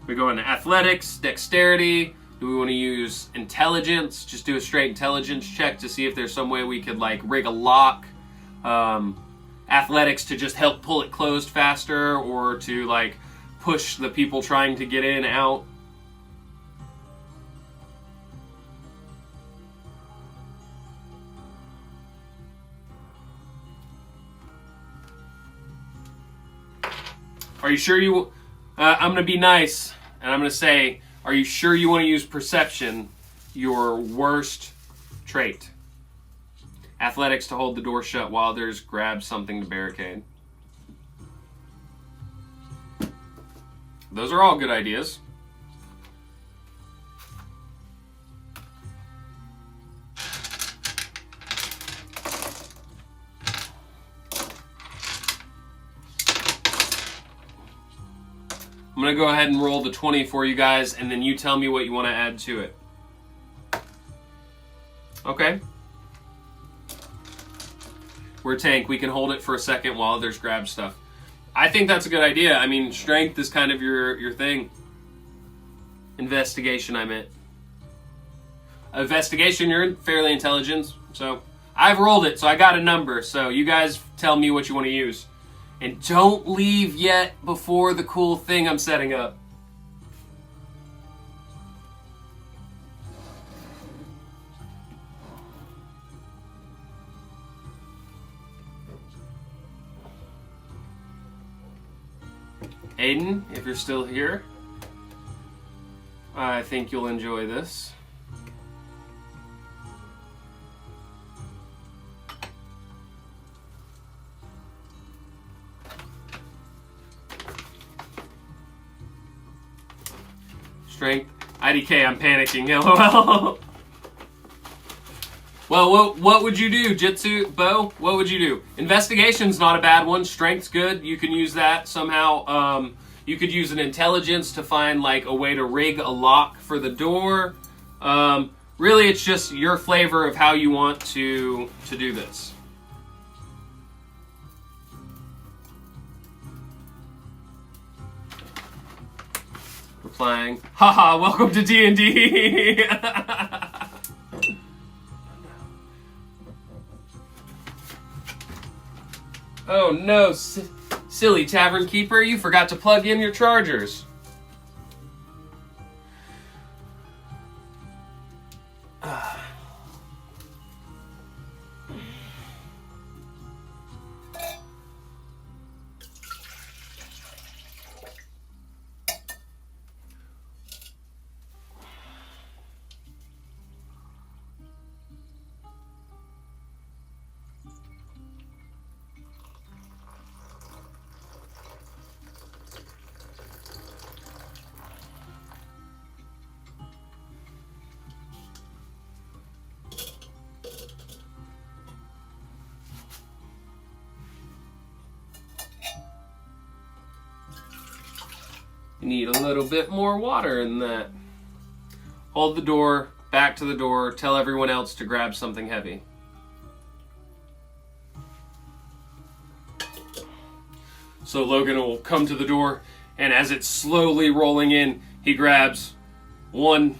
We go into athletics, dexterity. Do we want to use intelligence? Just do a straight intelligence check to see if there's some way we could like rig a lock. Athletics to just help pull it closed faster, or to like push the people trying to get in out. Are you sure you... I'm going to be nice, and I'm going to say, are you sure you want to use perception, your worst trait? Athletics to hold the door shut while others grab something to barricade. Those are all good ideas. I'm going to go ahead and roll the 20 for you guys, and then you tell me what you want to add to it. Okay. We're a tank. We can hold it for a second while others grab stuff. I think that's a good idea. I mean, strength is kind of your thing. Investigation, I meant. Investigation, you're fairly intelligent, so I've rolled it, so I got a number. So you guys tell me what you want to use. And don't leave yet before the cool thing I'm setting up. Aiden, if you're still here, I think you'll enjoy this. Strength. IDK, I'm panicking. LOL. Well, what would you do, Jitsu? Bo, what would you do? Investigation's not a bad one. Strength's good. You can use that somehow. You could use an intelligence to find like a way to rig a lock for the door. Really, it's just your flavor of how you want to do this. Replying, haha, welcome to D&D. Oh no, silly Tavern Keeper, you forgot to plug in your chargers. You need a little bit more water in that. Hold the door, back to the door, tell everyone else to grab something heavy. So Logan will come to the door, and as it's slowly rolling in, he grabs one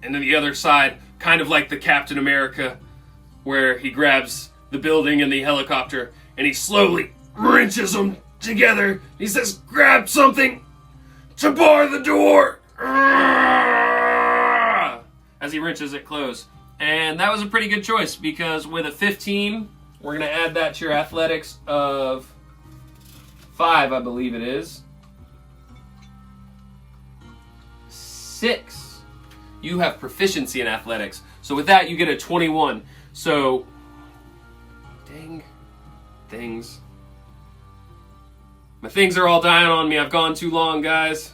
and then the other side, kind of like the Captain America, where he grabs the building and the helicopter, and he slowly wrenches them together. He says, grab something to bar the door! As he wrenches it closed. And that was a pretty good choice, because with a 15, we're going to add that to your athletics of 5, I believe it is. 6. You have proficiency in athletics. So with that, you get a 21. So, dang things. My things are all dying on me. I've gone too long, guys.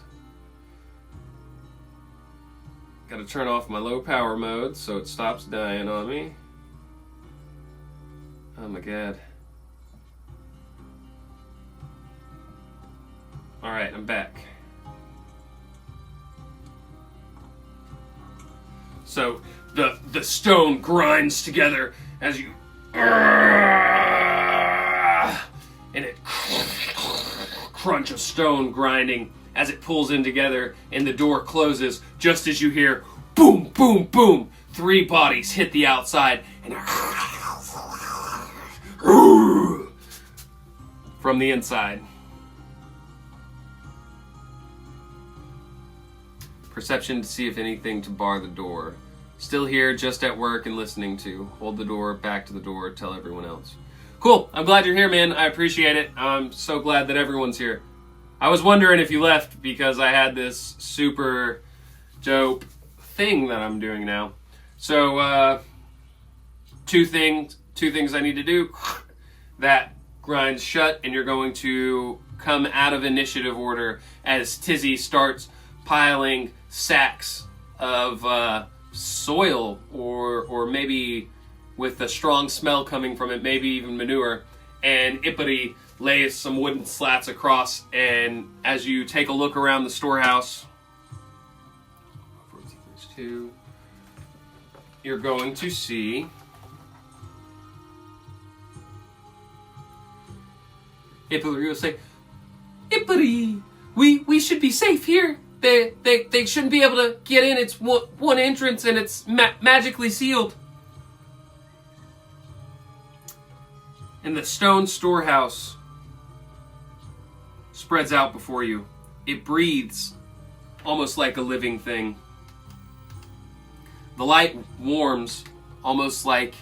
Gotta turn off my low power mode so it stops dying on me. Oh my god. Alright, I'm back. So the stone grinds together as you and it crunch of stone grinding as it pulls in together, and the door closes just as you hear boom, boom, boom. 3 bodies hit the outside and from the inside. Perception to see if anything to bar the door. Still here, just at work and listening to. Hold the door, back to the door, tell everyone else. Cool, I'm glad you're here, man. I appreciate it. I'm so glad that everyone's here. I was wondering if you left because I had this super dope thing that I'm doing now. So, two things I need to do. That grinds shut, and you're going to come out of initiative order as Tizzy starts piling sacks of soil, or maybe with the strong smell coming from it, maybe even manure, and Ippity lays some wooden slats across, and as you take a look around the storehouse, you're going to see Hippity will say, Hippity, we should be safe here. They shouldn't be able to get in. It's one entrance and it's magically sealed. And the stone storehouse spreads out before you. It breathes almost like a living thing. The light warms almost like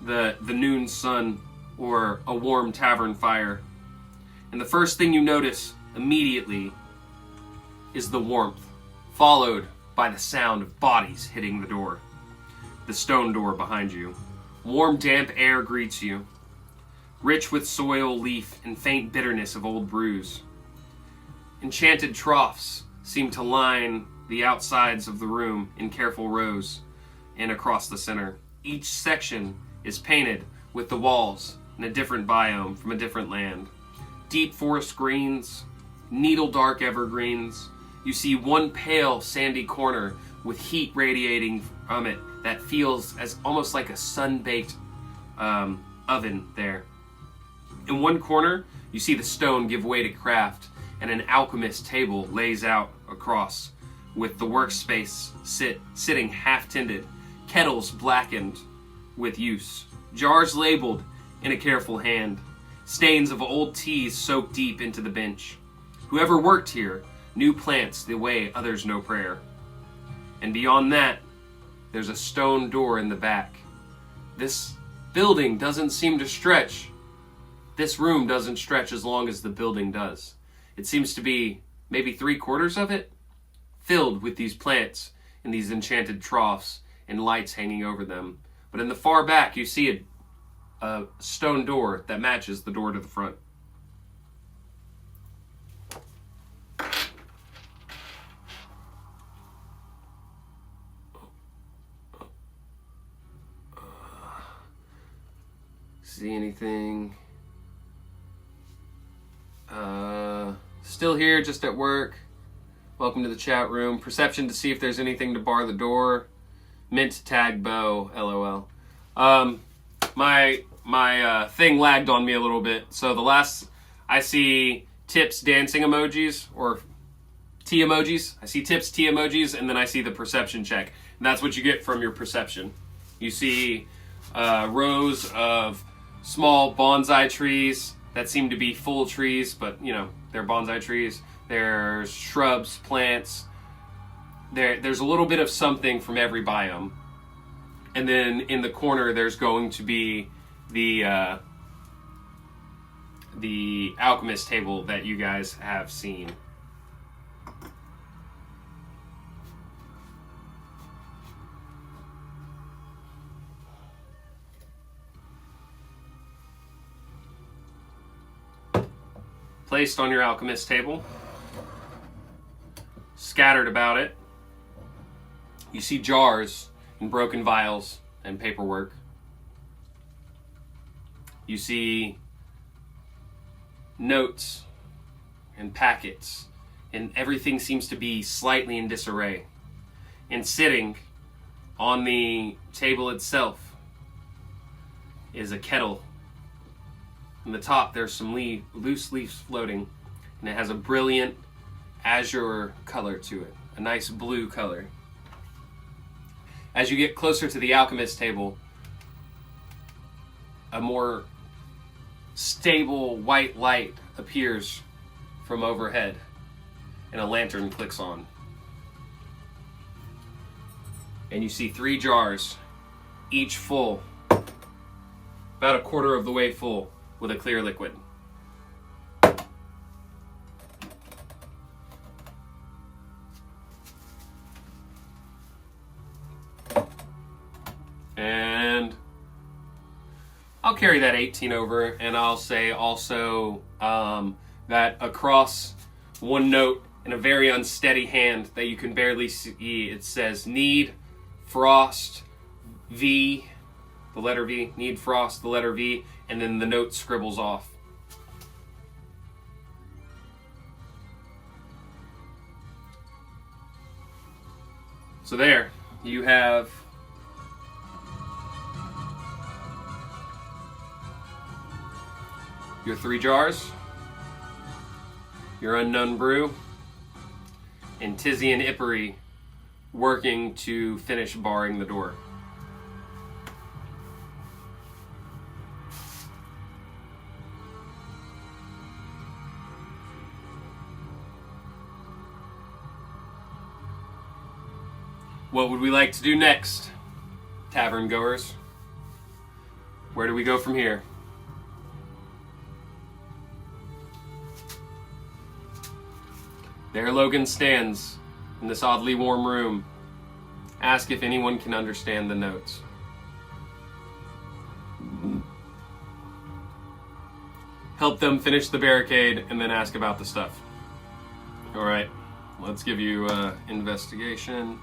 the noon sun or a warm tavern fire. And the first thing you notice immediately is the warmth, followed by the sound of bodies hitting the door. The stone door behind you. Warm, damp air greets you, rich with soil, leaf, and faint bitterness of old brews. Enchanted troughs seem to line the outsides of the room in careful rows and across the center. Each section is painted with the walls in a different biome from a different land. Deep forest greens, needle-dark evergreens. You see one pale, sandy corner with heat radiating from it that feels as almost like a sun-baked oven there. In one corner, you see the stone give way to craft, and an alchemist table lays out across, with the workspace sitting half-tinted, kettles blackened with use, jars labeled in a careful hand, stains of old teas soaked deep into the bench. Whoever worked here knew plants the way others know prayer. And beyond that, there's a stone door in the back. This building doesn't seem to stretch. This room doesn't stretch as long as the building does. It seems to be maybe 3/4 of it filled with these plants in these enchanted troughs and lights hanging over them. But in the far back, you see a stone door that matches the door to the front. See anything? Still here, just at work. Welcome to the chat room. Perception to see if there's anything to bar the door. Mint tag bow, LOL. My thing lagged on me a little bit. So the last, I see tips dancing emojis, or T emojis. I see tips, T emojis, and then I see the perception check. And that's what you get from your perception. You see rows of small bonsai trees that seem to be full trees, but you know, they're bonsai trees. There's shrubs, plants. There's a little bit of something from every biome. And then in the corner, there's going to be the alchemist table that you guys have seen. Placed on your alchemist table, scattered about it, you see jars and broken vials and paperwork. You see notes and packets, and everything seems to be slightly in disarray. And sitting on the table itself is a kettle. On the top, there's some loose leaves floating, and it has a brilliant azure color to it, a nice blue color. As you get closer to the alchemist table, a more stable white light appears from overhead, and a lantern clicks on. And you see 3 jars, each full, about 1/4 of the way full, with a clear liquid. And I'll carry that 18 over, and I'll say also that across one note in a very unsteady hand that you can barely see, it says need frost V, the letter V, need frost, the letter V, and then the note scribbles off. So there, you have your 3 jars, your unknown brew, and Tizzy and Ippery working to finish barring the door. What would we like to do next, tavern goers? Where do we go from here? There Logan stands in this oddly warm room. Ask if anyone can understand the notes. Help them finish the barricade and then ask about the stuff. Alright, let's give you investigation.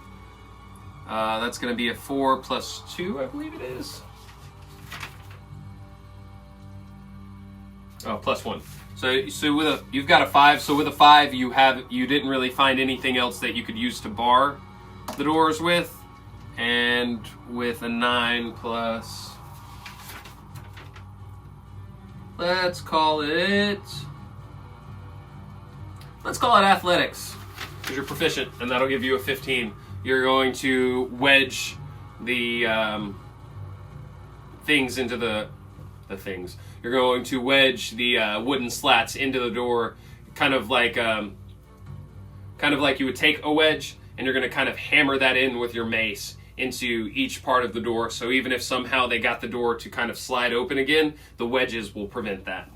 That's going to be a 4 plus 2, I believe it is. Oh, plus 1. So with you've got a 5. So with a 5, you didn't really find anything else that you could use to bar the doors with, and with a 9 plus, let's call it athletics, because you're proficient, and that'll give you a 15. You're going to wedge the things into the things. You're going to wedge the wooden slats into the door, kind of like you would take a wedge, and you're going to kind of hammer that in with your mace into each part of the door. So even if somehow they got the door to kind of slide open again, the wedges will prevent that.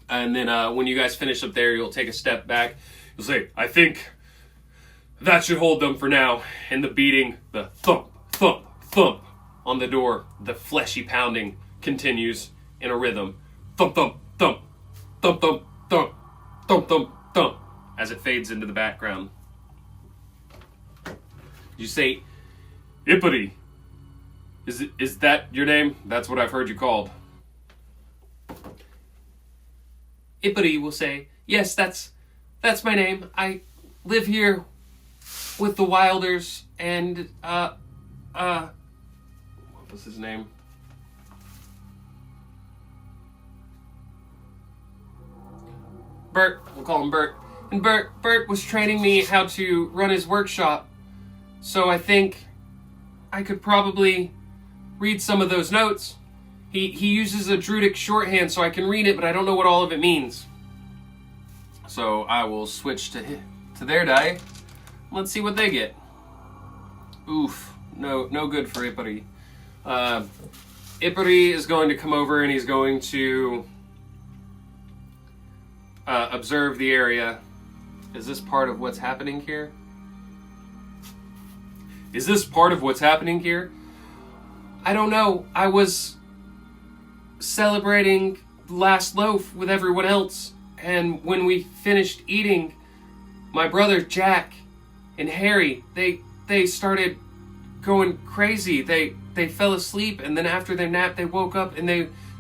And then when you guys finish up there, you'll take a step back. You'll say, I think that should hold them for now. And the beating, the thump, thump, thump on the door, the fleshy pounding continues in a rhythm. Thump, thump, thump, thump, thump, thump, thump, thump, thump, as it fades into the background. You say, Ippity. Is that your name? That's what I've heard you called. Ippity will say, yes, that's my name. I live here with the Wilders and, what was his name? Bert, we'll call him Bert. And Bert was training me how to run his workshop. So I think I could probably read some of those notes. He uses a Druidic shorthand, so I can read it, but I don't know what all of it means. So I will switch to their die. Let's see what they get. Oof, no good for Ippity. Ippity is going to come over and he's going to observe the area. Is this part of what's happening here? Is this part of what's happening here? I don't know. I was celebrating last loaf with everyone else, and when we finished eating, my brother Jack and Harry, they started going crazy. They fell asleep, and then after their nap they woke up and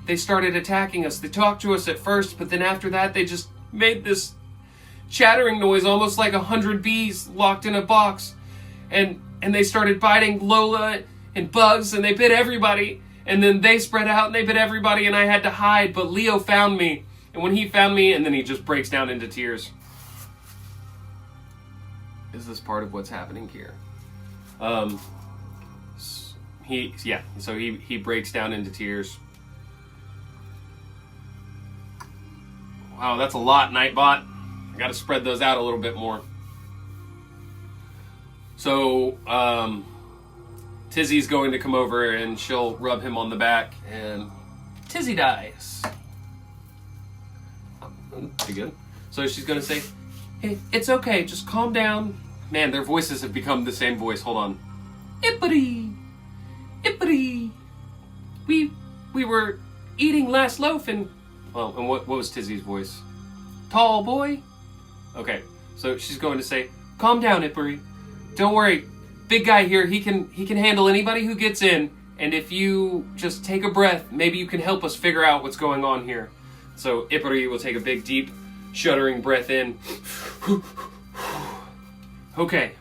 they started attacking us. They talked to us at first, but then after that they just made this chattering noise, almost like 100 bees locked in a box, and they started biting Lola and Bugs, and they bit everybody, and then they spread out and they bit everybody, and I had to hide, but Leo found me, and when he found me, and then he just breaks down into tears. Is this part of what's happening here? So he breaks down into tears. Wow, that's a lot, Nightbot. I gotta spread those out a little bit more. So, Tizzy's going to come over and she'll rub him on the back, and Tizzy dies. Pretty good. So she's going to say, hey, it's okay, just calm down. Man, their voices have become the same voice. Hold on. Ippity! Ippity! We were eating last loaf and... Well, and what was Tizzy's voice? Tall boy? Okay, so she's going to say, calm down, Ippity. Don't worry, big guy here, he can handle anybody who gets in, and if you just take a breath, maybe you can help us figure out what's going on here. So Ippity will take a big, deep, shuddering breath in, Okay.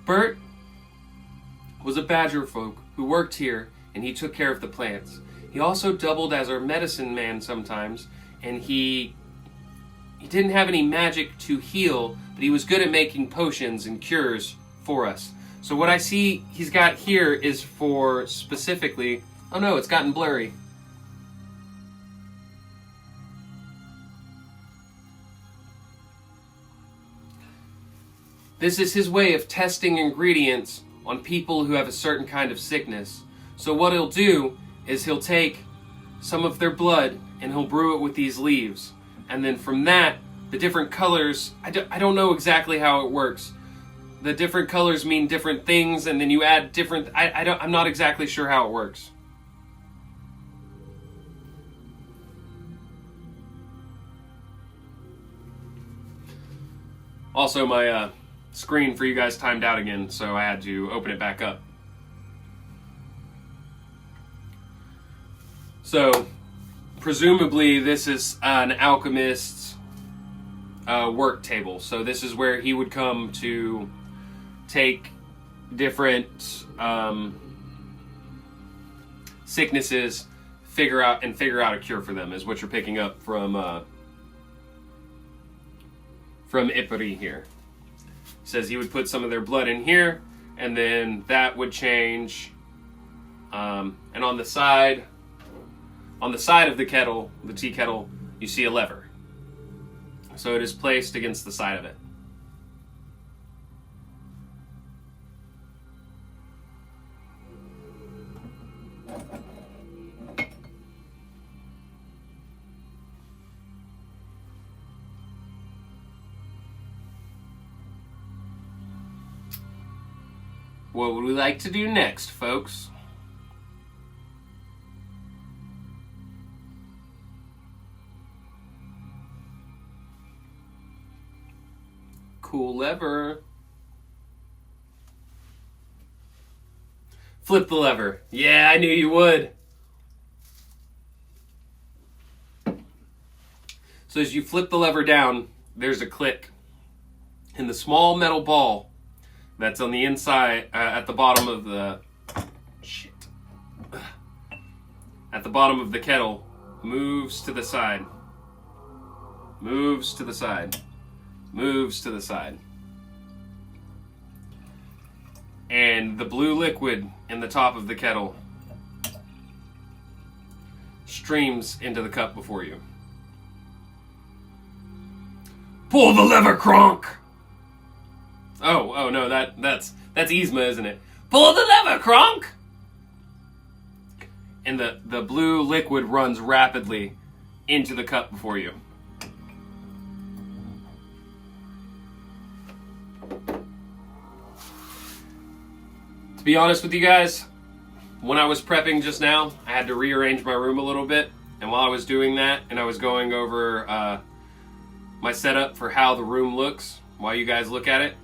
Bert was a badger folk who worked here, and he took care of the plants. He also doubled as our medicine man sometimes, and he didn't have any magic to heal, but he was good at making potions and cures for us. So what I see he's got here is for specifically... Oh no, it's gotten blurry. This is his way of testing ingredients on people who have a certain kind of sickness. So what he'll do is he'll take some of their blood and he'll brew it with these leaves. And then from that, the different colors, I don't know exactly how it works. The different colors mean different things, and then you add different... I'm not exactly sure how it works. Also, my screen for you guys timed out again, so I had to open it back up. So, presumably this is an alchemist's work table. So this is where he would come to take different sicknesses, figure out a cure for them, is what you're picking up from Ipari here. Says he would put some of their blood in here, and then that would change. And on the side of the kettle, the tea kettle, you see a lever. So it is placed against the side of it. What would we like to do next, folks? Cool lever. Flip the lever. Yeah, I knew you would. So as you flip the lever down, there's a click. And the small metal ball that's on the inside, at the bottom of the... Shit. At the bottom of the kettle, moves to the side. Moves to the side. Moves to the side. And the blue liquid in the top of the kettle streams into the cup before you. Pull the lever, Kronk! Oh no, that's Yzma, isn't it? Pull the lever, Kronk! And the blue liquid runs rapidly into the cup before you. To be honest with you guys, when I was prepping just now, I had to rearrange my room a little bit. And while I was doing that, and I was going over my setup for how the room looks, while you guys look at it,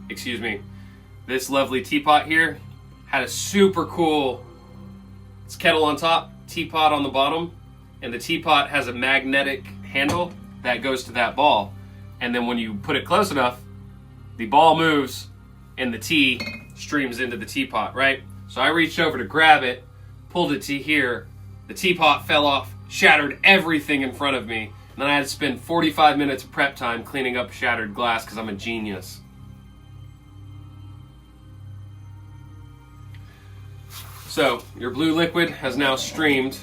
excuse me, this lovely teapot here had a super cool kettle on top, teapot on the bottom, and the teapot has a magnetic handle that goes to that ball. And then when you put it close enough, the ball moves and the tea streams into the teapot, right? So I reached over to grab it, pulled it to here, the teapot fell off, shattered everything in front of me, and then I had to spend 45 minutes of prep time cleaning up shattered glass because I'm a genius. So, your blue liquid has now streamed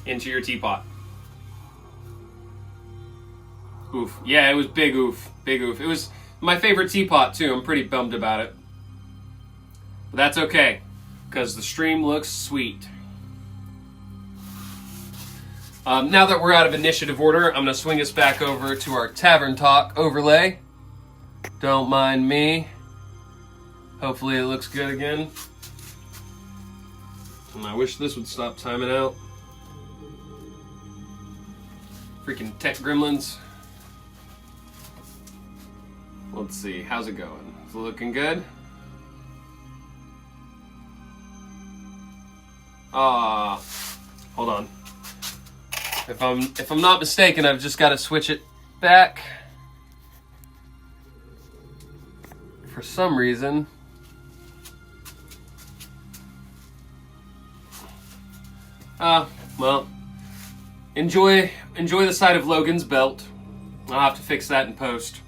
into your teapot. Oof. Yeah, it was big oof. Big oof. It was my favorite teapot, too. I'm pretty bummed about it. But that's okay, because the stream looks sweet. Now that we're out of initiative order, I'm going to swing us back over to our Tavern Talk overlay. Don't mind me. Hopefully it looks good again. And I wish this would stop timing out. Freaking tech gremlins. Let's see, how's it going? Is it looking good? Hold on. If I'm not mistaken, I've just got to switch it back. For some reason. Well, enjoy the sight of Logan's belt. I'll have to fix that in post.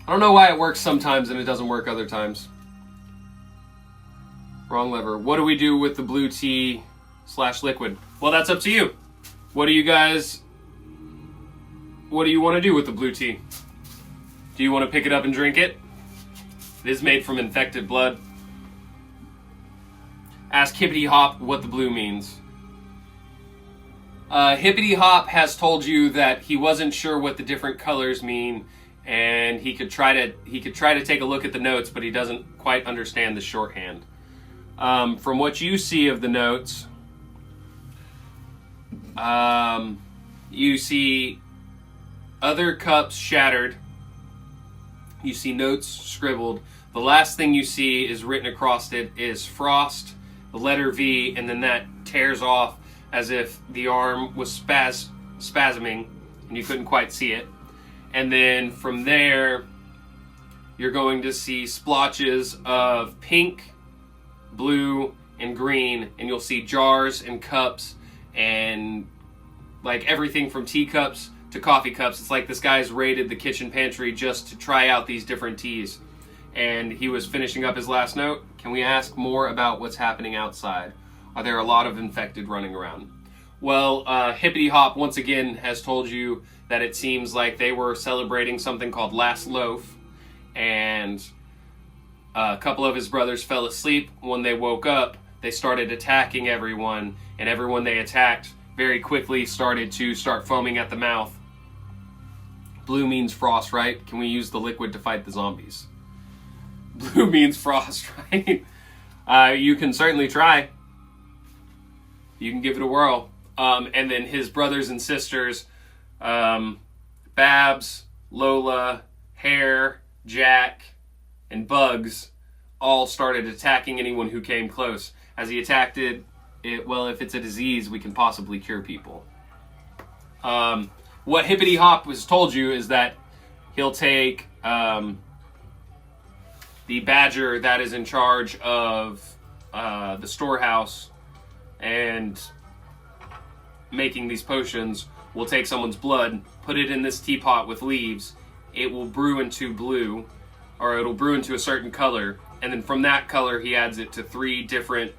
I don't know why it works sometimes and it doesn't work other times. Wrong lever. What do we do with the blue tea / liquid? Well, that's up to you. What do you want to do with the blue tea? Do you want to pick it up and drink it? It is made from infected blood. Ask Hippity Hop what the blue means. Hippity Hop has told you that he wasn't sure what the different colors mean, and he could try to take a look at the notes, but he doesn't quite understand the shorthand. From what you see of the notes, you see other cups shattered. You see notes scribbled. The last thing you see is written across it is frost, the letter V, and then that tears off as if the arm was spasming and you couldn't quite see it. And then from there, you're going to see splotches of pink, blue, and green, and you'll see jars and cups and like everything from teacups to coffee cups. It's like this guy's raided the kitchen pantry just to try out these different teas. And he was finishing up his last note. Can we ask more about what's happening outside? Are there a lot of infected running around? Well, Hippity Hop once again has told you that it seems like they were celebrating something called Last Loaf, and a couple of his brothers fell asleep. When they woke up, they started attacking everyone, and everyone they attacked very quickly started foaming at the mouth. Blue means frost, right? Can we use the liquid to fight the zombies? Blue means frost, right? You can certainly try. You can give it a whirl. And then his brothers and sisters, Babs, Lola, Hare, Jack, and Bugs, all started attacking anyone who came close. As he attacked it, well, if it's a disease, we can possibly cure people. What Hippity Hop has told you is that he'll take the badger that is in charge of the storehouse and making these potions, will take someone's blood, put it in this teapot with leaves. It will brew into blue, or it'll brew into a certain color, and then from that color he adds it to 3 different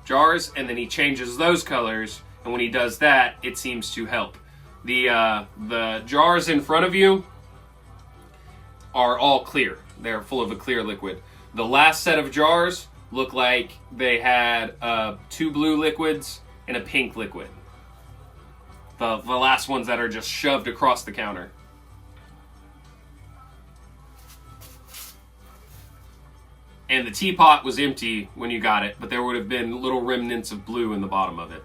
jars, and then he changes those colors, and when he does that, it seems to help. The jars in front of you are all clear. They're full of a clear liquid. The last set of jars look like they had 2 blue liquids and a pink liquid. The last ones that are just shoved across the counter. And the teapot was empty when you got it, but there would have been little remnants of blue in the bottom of it.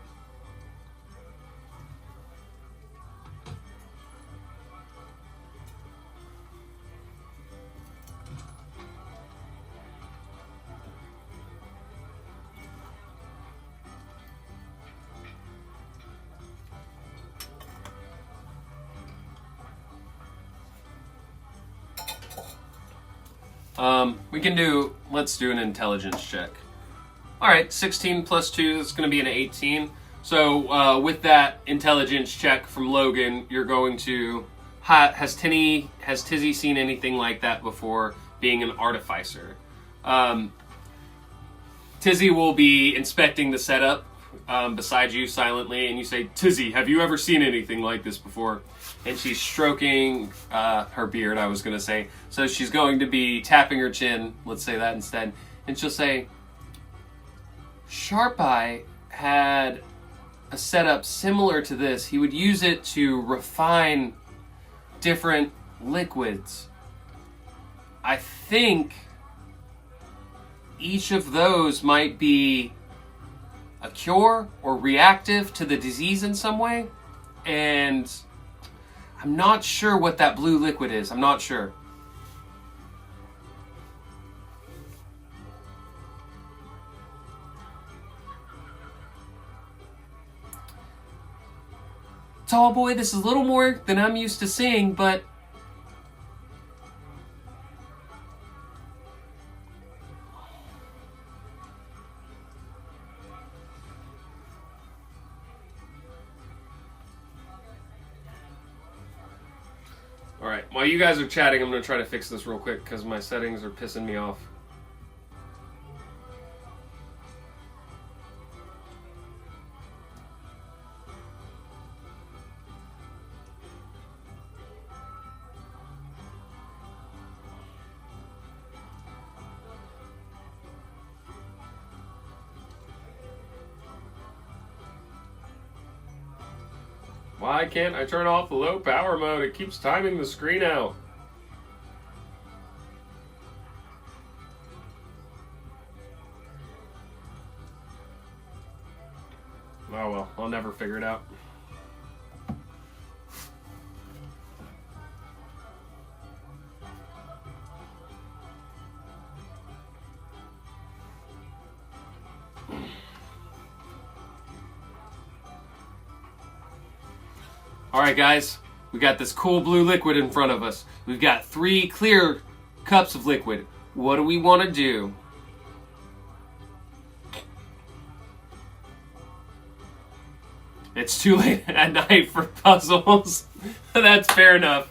Let's do an intelligence check. Alright, 16 plus 2, that's going to be an 18. So with that intelligence check from Logan, you're going to... Has Tizzy seen anything like that before, being an artificer? Tizzy will be inspecting the setup beside you silently, and you say, Tizzy, have you ever seen anything like this before? And she's stroking her beard, I was going to say. So she's going to be tapping her chin, let's say that instead. And she'll say, Sharp Eye had a setup similar to this. He would use it to refine different liquids. I think each of those might be a cure or reactive to the disease in some way. And I'm not sure what that blue liquid is. I'm not sure. tall boy. This is a little more than I'm used to seeing, but... Alright, while you guys are chatting, I'm going to try to fix this real quick because my settings are pissing me off. Why can't I turn off the low power mode? It keeps timing the screen out. Oh well, I'll never figure it out. Alright guys, we got this cool blue liquid in front of us. We've got 3 clear cups of liquid. What do we want to do? It's too late at night for puzzles. That's fair enough.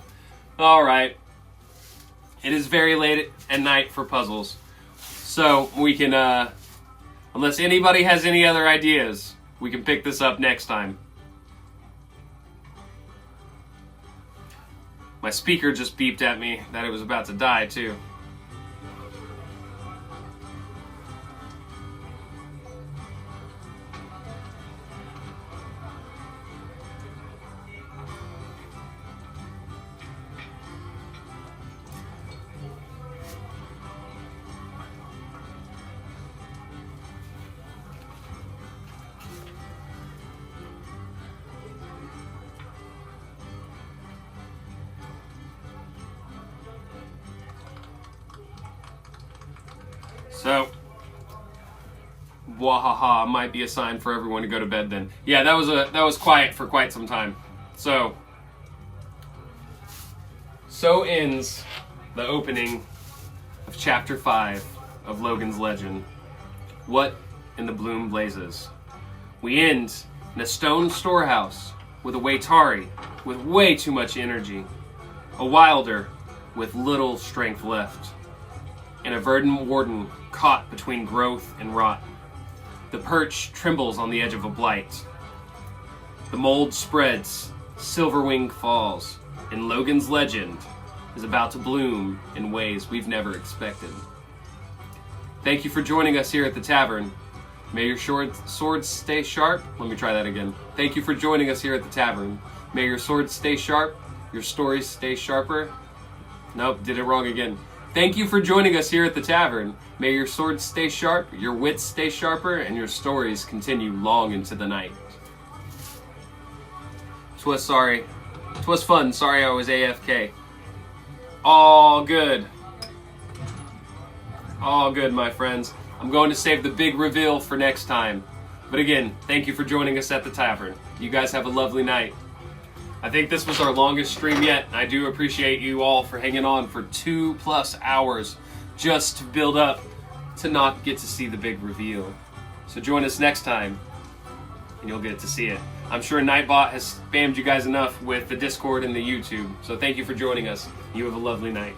Alright. It is very late at night for puzzles. So we can, unless anybody has any other ideas, we can pick this up next time. My speaker just beeped at me that it was about to die, too. So, wahaha might be a sign for everyone to go to bed then. Yeah, that was quiet for quite some time. So ends the opening of Chapter 5 of Logan's Legend. What in the bloom blazes? We end in a stone storehouse with a Waytari with way too much energy, a Wilder with little strength left, and a verdant Warden caught between growth and rot. The perch trembles on the edge of a blight. The mold spreads, Silverwing falls, and Logan's Legend is about to bloom in ways we've never expected. Thank you for joining us here at the tavern. May your swords stay sharp. Let me try that again. Thank you for joining us here at the tavern. May your swords stay sharp, your stories stay sharper. Nope, did it wrong again. Thank you for joining us here at the tavern. May your swords stay sharp, your wits stay sharper, and your stories continue long into the night. 'Twas fun. Sorry I was AFK. All good. All good, my friends. I'm going to save the big reveal for next time. But again, thank you for joining us at the tavern. You guys have a lovely night. I think this was our longest stream yet, and I do appreciate you all for hanging on for 2+ hours just to build up to not get to see the big reveal. So join us next time, and you'll get to see it. I'm sure Nightbot has spammed you guys enough with the Discord and the YouTube, so thank you for joining us. You have a lovely night.